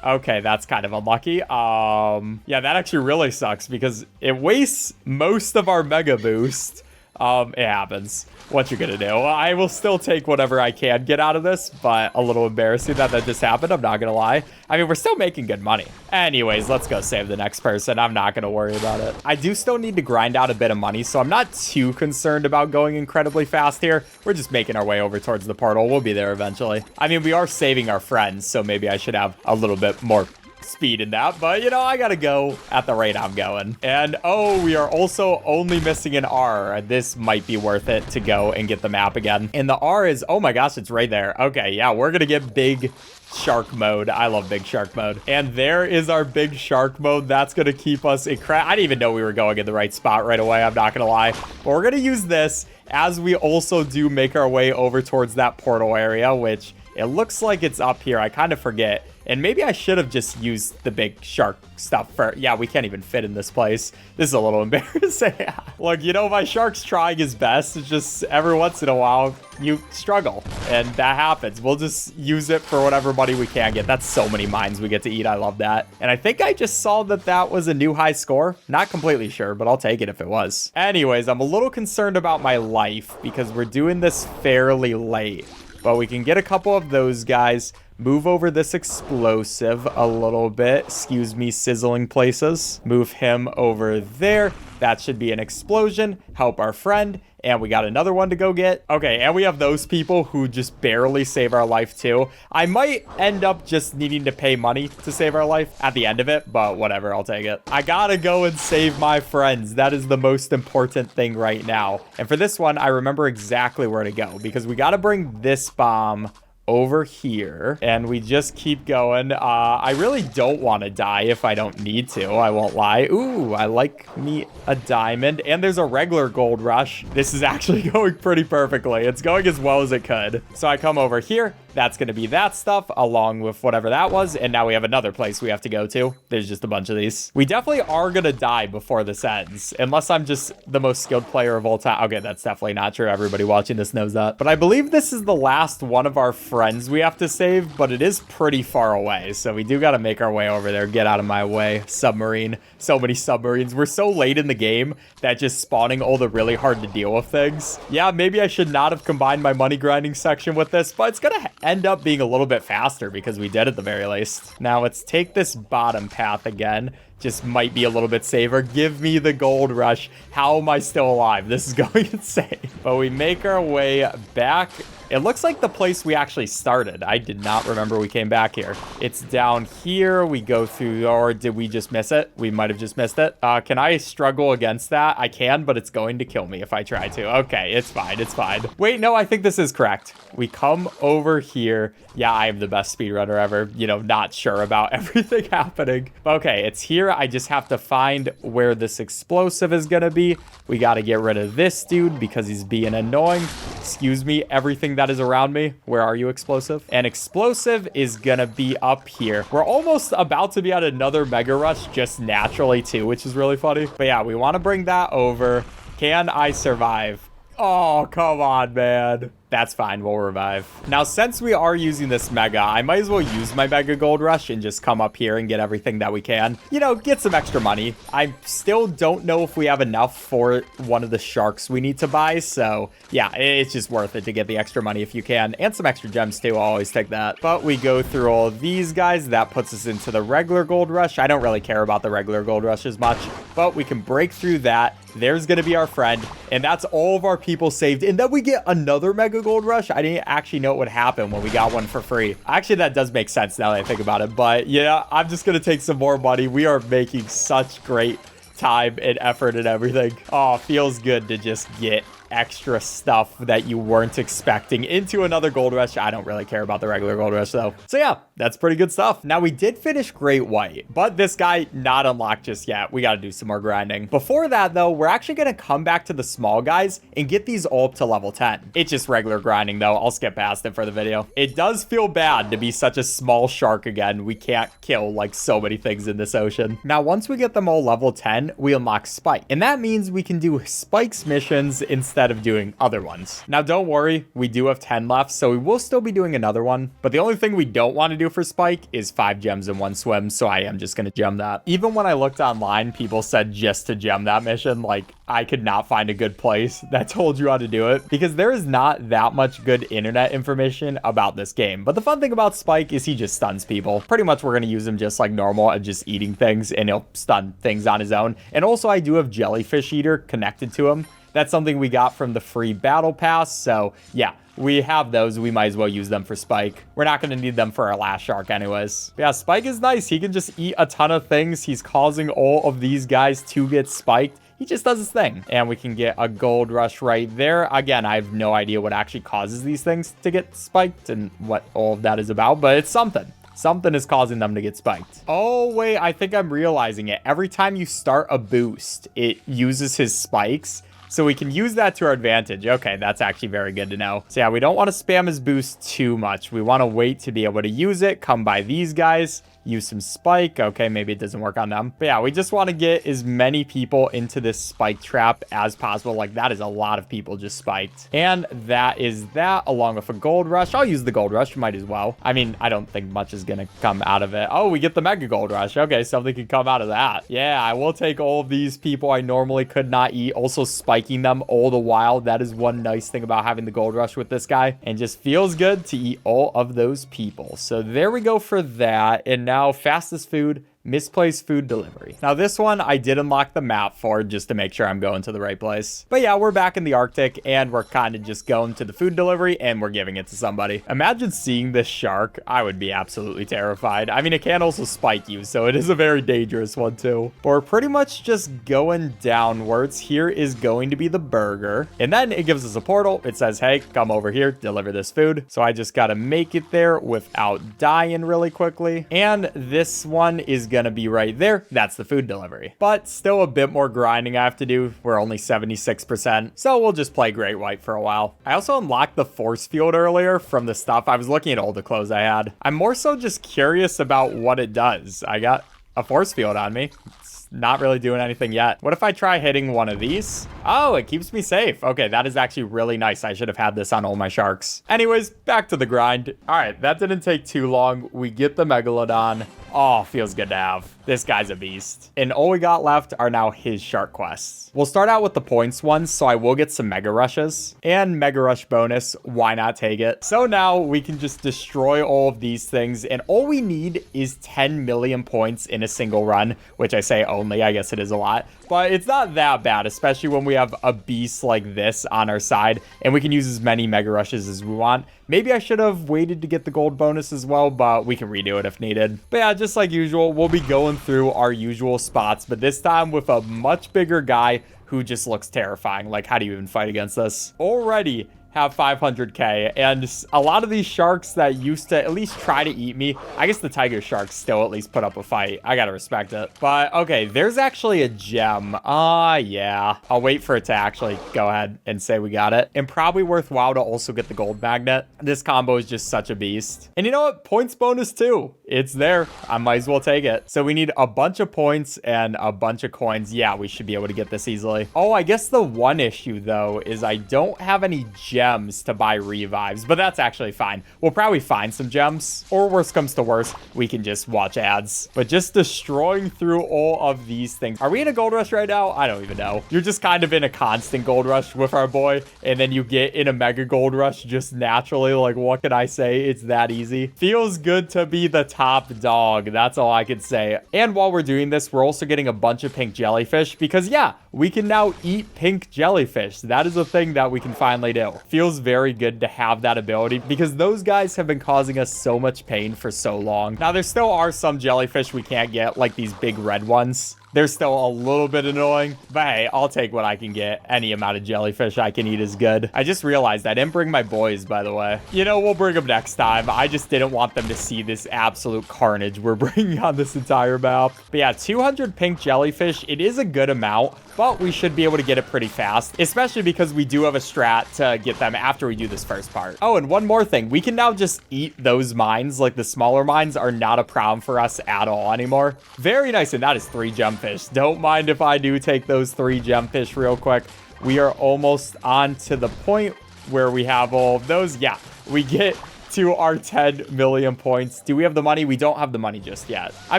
Okay, that's kind of unlucky. Yeah, that actually really sucks because it wastes most of our Mega Boost. It happens. What you gonna do? I will still take whatever I can get out of this, but a little embarrassing that just happened. I'm not gonna lie. I mean, we're still making good money. Anyways, let's go save the next person. I'm not gonna worry about it. I do still need to grind out a bit of money, so I'm not too concerned about going incredibly fast here. We're just making our way over towards the portal. We'll be there eventually. I mean, we are saving our friends, so maybe I should have a little bit more speed in that, but you know, I gotta go at the rate I'm going. And oh, we are also only missing an R. This might be worth it to go and get the map again. And the R is, oh my gosh, it's right there. Okay, yeah, we're gonna get big shark mode. I love big shark mode. And there is our big shark mode. That's gonna keep us in I didn't even know we were going in the right spot right away, I'm not gonna lie. But we're gonna use this as we also do make our way over towards that portal area, which it looks like it's up here. I kind of forget. And maybe I should have just used the big shark stuff for... Yeah, we can't even fit in this place. This is a little embarrassing. Look, you know, my shark's trying his best. It's just every once in a while, you struggle. And that happens. We'll just use it for whatever money we can get. That's so many mines we get to eat. I love that. And I think I just saw that that was a new high score. Not completely sure, but I'll take it if it was. Anyways, I'm a little concerned about my life because we're doing this fairly late. But we can get a couple of those guys... Move over this explosive a little bit. Excuse me, sizzling places. Move him over there. That should be an explosion. Help our friend. And we got another one to go get. Okay, and we have those people who just barely save our life too. I might end up just needing to pay money to save our life at the end of it, but whatever, I'll take it. I gotta go and save my friends. That is the most important thing right now. And for this one, I remember exactly where to go because we gotta bring this bomb over here and we just keep going. I really don't want to die if I don't need to, I won't lie. Ooh, I like me a diamond, and there's a regular gold rush. This is actually going pretty perfectly. It's going as well as it could. So I come over here, That's going to be that stuff along with whatever that was. And now we have another place we have to go to. There's just a bunch of these. We definitely are going to die before this ends, unless I'm just the most skilled player of all time. Okay, that's definitely not true. Everybody watching this knows that. But I believe this is the last one of our friends we have to save, but it is pretty far away. So we do got to make our way over there. Get out of my way. Submarine. So many submarines. We're so late in the game that just spawning all the really hard to deal with things. Yeah, maybe I should not have combined my money grinding section with this, but it's going to end up being a little bit faster because we did at the very least. Now let's take this bottom path again. Just might be a little bit safer. Give me the gold rush. How am I still alive? This is going insane. But we make our way back. It looks like the place we actually started. I did not remember we came back here. It's down here. We go through, or did we just miss it? We might have just missed it. Can I struggle against that? I can, but it's going to kill me if I try to. Okay, it's fine. It's fine. Wait, no, I think this is correct. We come over here. Yeah, I am the best speedrunner ever. You know, not sure about everything happening. Okay, it's here. I just have to find where this explosive is going to be. We got to get rid of this dude because he's being annoying. Excuse me, everything that is around me. Where are you, explosive? And explosive is going to be up here. We're almost about to be at another mega rush just naturally too, which is really funny. But yeah, we want to bring that over. Can I survive? Oh, come on, man. That's fine. We'll revive. Now, since we are using this mega, I might as well use my mega gold rush and just come up here and get everything that we can. You know, get some extra money. I still don't know if we have enough for one of the sharks we need to buy. So yeah, it's just worth it to get the extra money if you can. And some extra gems too. I'll always take that. But we go through all of these guys. That puts us into the regular gold rush. I don't really care about the regular gold rush as much, but we can break through that. There's going to be our friend. And that's all of our people saved. And then we get another mega gold rush. I didn't actually know what would happen when we got one for free. Actually, that does make sense now that I think about it. But yeah, I'm just going to take some more money. We are making such great time and effort and everything. Oh, feels good to just get extra stuff that you weren't expecting into another gold rush. I don't really care about the regular gold rush though. So yeah, that's pretty good stuff. Now we did finish Great White, but this guy not unlocked just yet. We got to do some more grinding. Before that though, we're actually going to come back to the small guys and get these all up to level 10. It's just regular grinding though. I'll skip past it for the video. It does feel bad to be such a small shark again. We can't kill like so many things in this ocean. Now, once we get them all level 10, we unlock Spike. And that means we can do Spike's missions instead of doing other ones. Now, don't worry, we do have 10 left, so we will still be doing another one. But the only thing we don't want to do for Spike is 5 gems in 1 swim, so I am just going to gem that. Even when I looked online, people said just to gem that mission. Like, I could not find a good place that told you how to do it because there is not that much good internet information about this game. But the fun thing about Spike is he just stuns people. Pretty much we're going to use him just like normal and just eating things, and he'll stun things on his own. And also I do have Jellyfish Eater connected to him. That's something we got from the free battle pass. So yeah, we have those. We might as well use them for Spike. We're not going to need them for our last shark anyways. But yeah, Spike is nice. He can just eat a ton of things. He's causing all of these guys to get spiked. He just does his thing. And we can get a gold rush right there. Again, I have no idea what actually causes these things to get spiked and what all of that is about, but it's something. Something is causing them to get spiked. Oh, wait, I think I'm realizing it. Every time you start a boost, it uses his spikes. So we can use that to our advantage. Okay, that's actually very good to know. So yeah, we don't want to spam his boost too much. We want to wait to be able to use it. Come by these guys. Use some spike. Okay, maybe it doesn't work on them. But yeah, we just want to get as many people into this spike trap as possible. Like, that is a lot of people just spiked. And that is that, along with a gold rush. I'll use the gold rush. Might as well. I mean, I don't think much is going to come out of it. Oh, we get the mega gold rush. Okay, something can come out of that. Yeah, I will take all of these people I normally could not eat. Also spiking them all the while. That is one nice thing about having the gold rush with this guy. And just feels good to eat all of those people. So there we go for that. And now fastest food, misplaced food delivery. Now this one I did unlock the map for just to make sure I'm going to the right place. But yeah, we're back in the Arctic and we're kind of just going to the food delivery and we're giving it to somebody. Imagine seeing this shark. I would be absolutely terrified. I mean, it can also spike you, so it is a very dangerous one too. But we're pretty much just going downwards. Here is going to be the burger. And then it gives us a portal. It says, hey, come over here, deliver this food. So I just got to make it there without dying really quickly. And this one is gonna be right there. That's the food delivery. But still a bit more grinding I have to do. We're only 76%, so we'll just play Great White for a while. I also unlocked the force field earlier from the stuff. I was looking at all the clothes I had. I'm more so just curious about what it does. I got a force field on me. It's not really doing anything yet. What if I try hitting one of these? Oh, it keeps me safe. Okay, that is actually really nice. I should have had this on all my sharks. Anyways, back to the grind. All right, that didn't take too long. We get the Megalodon. Oh, feels good to have. This guy's a beast. And all we got left are now his shark quests. We'll start out with the points ones, so I will get some Mega Rushes. And Mega Rush bonus, why not take it? So now we can just destroy all of these things, and all we need is 10 million points in a single run, which I say only, I guess it is a lot. But it's not that bad, especially when we have a beast like this on our side, and we can use as many Mega Rushes as we want. Maybe I should have waited to get the gold bonus as well, but we can redo it if needed. But yeah, just like usual, we'll be going through our usual spots, but this time with a much bigger guy who just looks terrifying. Like, how do you even fight against this? Already have 500k, and a lot of these sharks that used to at least try to eat me, I guess the tiger sharks still at least put up a fight. I gotta respect it. But okay, there's actually a gem. Yeah, I'll wait for it to actually go ahead and say we got it. And probably worthwhile to also get the gold magnet. This combo is just such a beast. And you know what? Points bonus too. It's there. I might as well take it. So we need a bunch of points and a bunch of coins. Yeah, we should be able to get this easily. Oh, I guess the one issue though is I don't have any gems to buy revives, but that's actually fine. We'll probably find some gems, or worst comes to worst, we can just watch ads. But just destroying through all of these things. Are we in a gold rush right now? I don't even know. You're just kind of in a constant gold rush with our boy, and then you get in a mega gold rush just naturally. Like, what can I say? It's that easy. Feels good to be the top dog. That's all I could say. And while we're doing this, we're also getting a bunch of pink jellyfish because yeah, we can now eat pink jellyfish. That is a thing that we can finally do. Feels very good to have that ability because those guys have been causing us so much pain for so long. Now, there still are some jellyfish we can't get, like these big red ones. They're still a little bit annoying, but hey, I'll take what I can get. Any amount of jellyfish I can eat is good. I just realized I didn't bring my boys, by the way. You know, we'll bring them next time. I just didn't want them to see this absolute carnage we're bringing on this entire map. But yeah, 200 pink jellyfish, it is a good amount, but we should be able to get it pretty fast, especially because we do have a strat to get them after we do this first part. Oh, and one more thing. We can now just eat those mines. Like, the smaller mines are not a problem for us at all anymore. Very nice, and that is 3 gemfish. Don't mind if I do take those 3 gemfish real quick. We are almost on to the point where we have all of those. Yeah, we get to our 10 million points. Do we have the money? We don't have the money just yet. I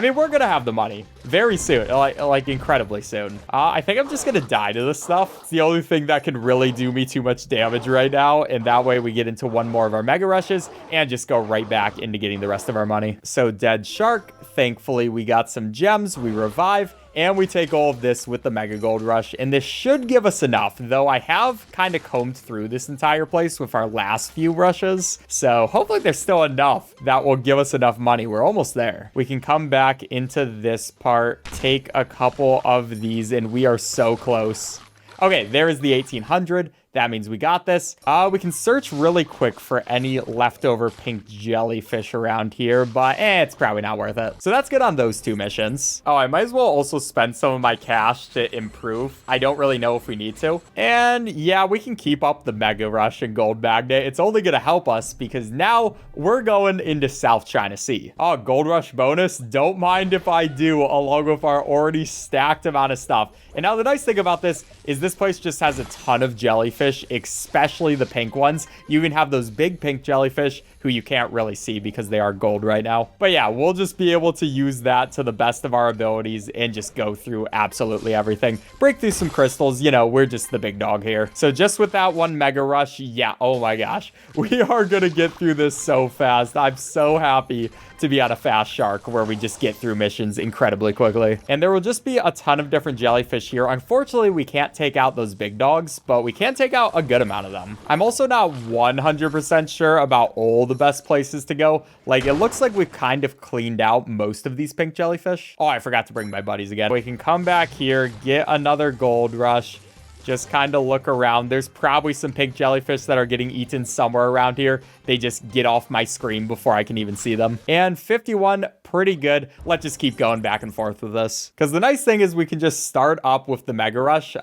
mean, we're gonna have the money very soon, like incredibly soon. I think I'm just gonna die to this stuff. It's the only thing that can really do me too much damage right now, and that way we get into one more of our mega rushes and just go right back into getting the rest of our money. So dead shark, thankfully we got some gems, we revive, and we take all of this with the Mega Gold Rush, and this should give us enough, though I have kind of combed through this entire place with our last few rushes, so hopefully there's still enough that will give us enough money. We're almost there. We can come back into this part, take a couple of these, and we are so close. Okay, there is the 1800. That means we got this. We can search really quick for any leftover pink jellyfish around here, but it's probably not worth it. So that's good on those 2 missions. Oh, I might as well also spend some of my cash to improve. I don't really know if we need to. And yeah, we can keep up the Mega Rush and Gold Magnet. It's only gonna help us because now we're going into South China Sea. Oh, Gold Rush bonus. Don't mind if I do, along with our already stacked amount of stuff. And now the nice thing about this is this place just has a ton of jellyfish, especially the pink ones. You even have those big pink jellyfish who you can't really see because they are gold right now. But yeah, we'll just be able to use that to the best of our abilities and just go through absolutely everything. Break through some crystals, you know, we're just the big dog here. So just with that one mega rush, yeah, oh my gosh, we are gonna get through this so fast. I'm so happy to be on a fast shark where we just get through missions incredibly quickly. And there will just be a ton of different jellyfish here. Unfortunately, we can't take out those big dogs, but we can take out a good amount of them. I'm also not 100% sure about all the best places to go. Like, it looks like we've kind of cleaned out most of these pink jellyfish. Oh, I forgot to bring my buddies again. We can come back here, get another gold rush, just kind of look around. There's probably some pink jellyfish that are getting eaten somewhere around here. They just get off my screen before I can even see them. And 51% pretty good. Let's just keep going back and forth with this. Because the nice thing is we can just start up with the Mega Rush.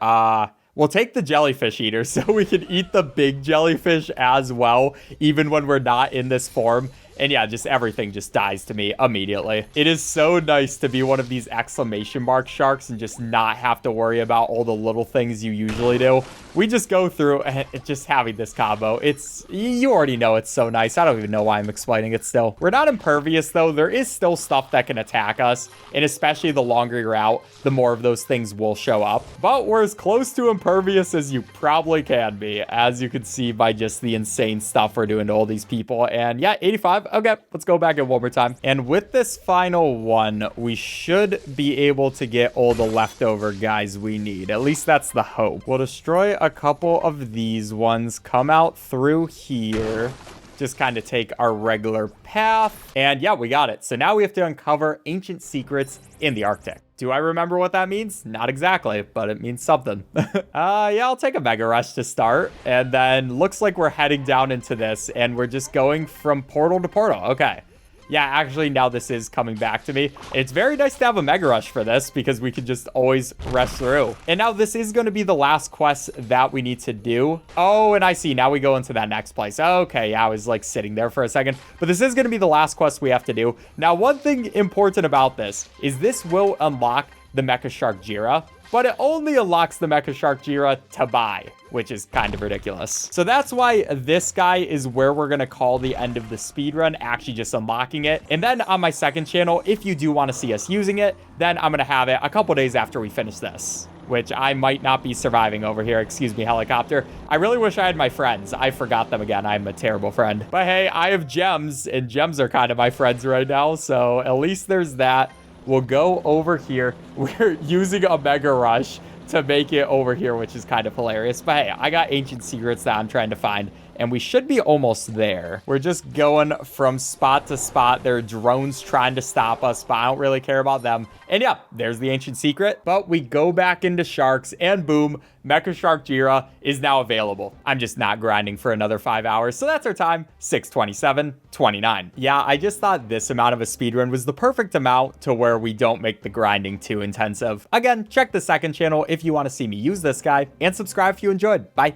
We'll take the jellyfish eater so we can eat the big jellyfish as well, even when we're not in this form. And yeah, just everything just dies to me immediately. It is so nice to be one of these exclamation mark sharks and just not have to worry about all the little things you usually do. We just go through and just having this combo. You already know it's so nice. I don't even know why I'm explaining it still. We're not impervious though. There is still stuff that can attack us. And especially the longer you're out, the more of those things will show up. But we're as close to impervious as you probably can be, as you can see by just the insane stuff we're doing to all these people. And yeah, 85. Okay, let's go back in one more time. And with this final one, we should be able to get all the leftover guys we need. At least that's the hope. We'll destroy a couple of these ones, come out through here, just kind of take our regular path. And yeah, we got it. So now we have to uncover ancient secrets in the Arctic. Do I remember what that means? Not exactly, but it means something. Yeah, I'll take a Mega Rush to start. And then looks like we're heading down into this and we're just going from portal to portal. Okay. Yeah, actually, now this is coming back to me. It's very nice to have a Mega Rush for this because we can just always rush through. And now this is going to be the last quest that we need to do. Oh, and I see. Now we go into that next place. Okay, yeah, I was like sitting there for a second. But this is going to be the last quest we have to do. Now, one thing important about this is this will unlock the Mecha Sharkjira, but it only unlocks the Mecha Sharkjira to buy, which is kind of ridiculous. So that's why this guy is where we're gonna call the end of the speedrun, actually just unlocking it. And then on my second channel, if you do wanna see us using it, then I'm gonna have it a couple days after we finish this, which I might not be surviving over here. Excuse me, helicopter. I really wish I had my friends. I forgot them again. I'm a terrible friend. But hey, I have gems, and gems are kind of my friends right now, so at least there's that. We'll go over here. We're using a Mega Rush to make it over here, which is kind of hilarious. But hey, I got ancient secrets that I'm trying to find, and we should be almost there. We're just going from spot to spot. There are drones trying to stop us, but I don't really care about them. And yeah, there's the ancient secret. But we go back into sharks, and boom, Mecha Sharkjira is now available. I'm just not grinding for another 5 hours, so that's our time, 6:27:29. Yeah, I just thought this amount of a speedrun was the perfect amount to where we don't make the grinding too intensive. Again, check the second channel if you want to see me use this guy, and subscribe if you enjoyed. Bye.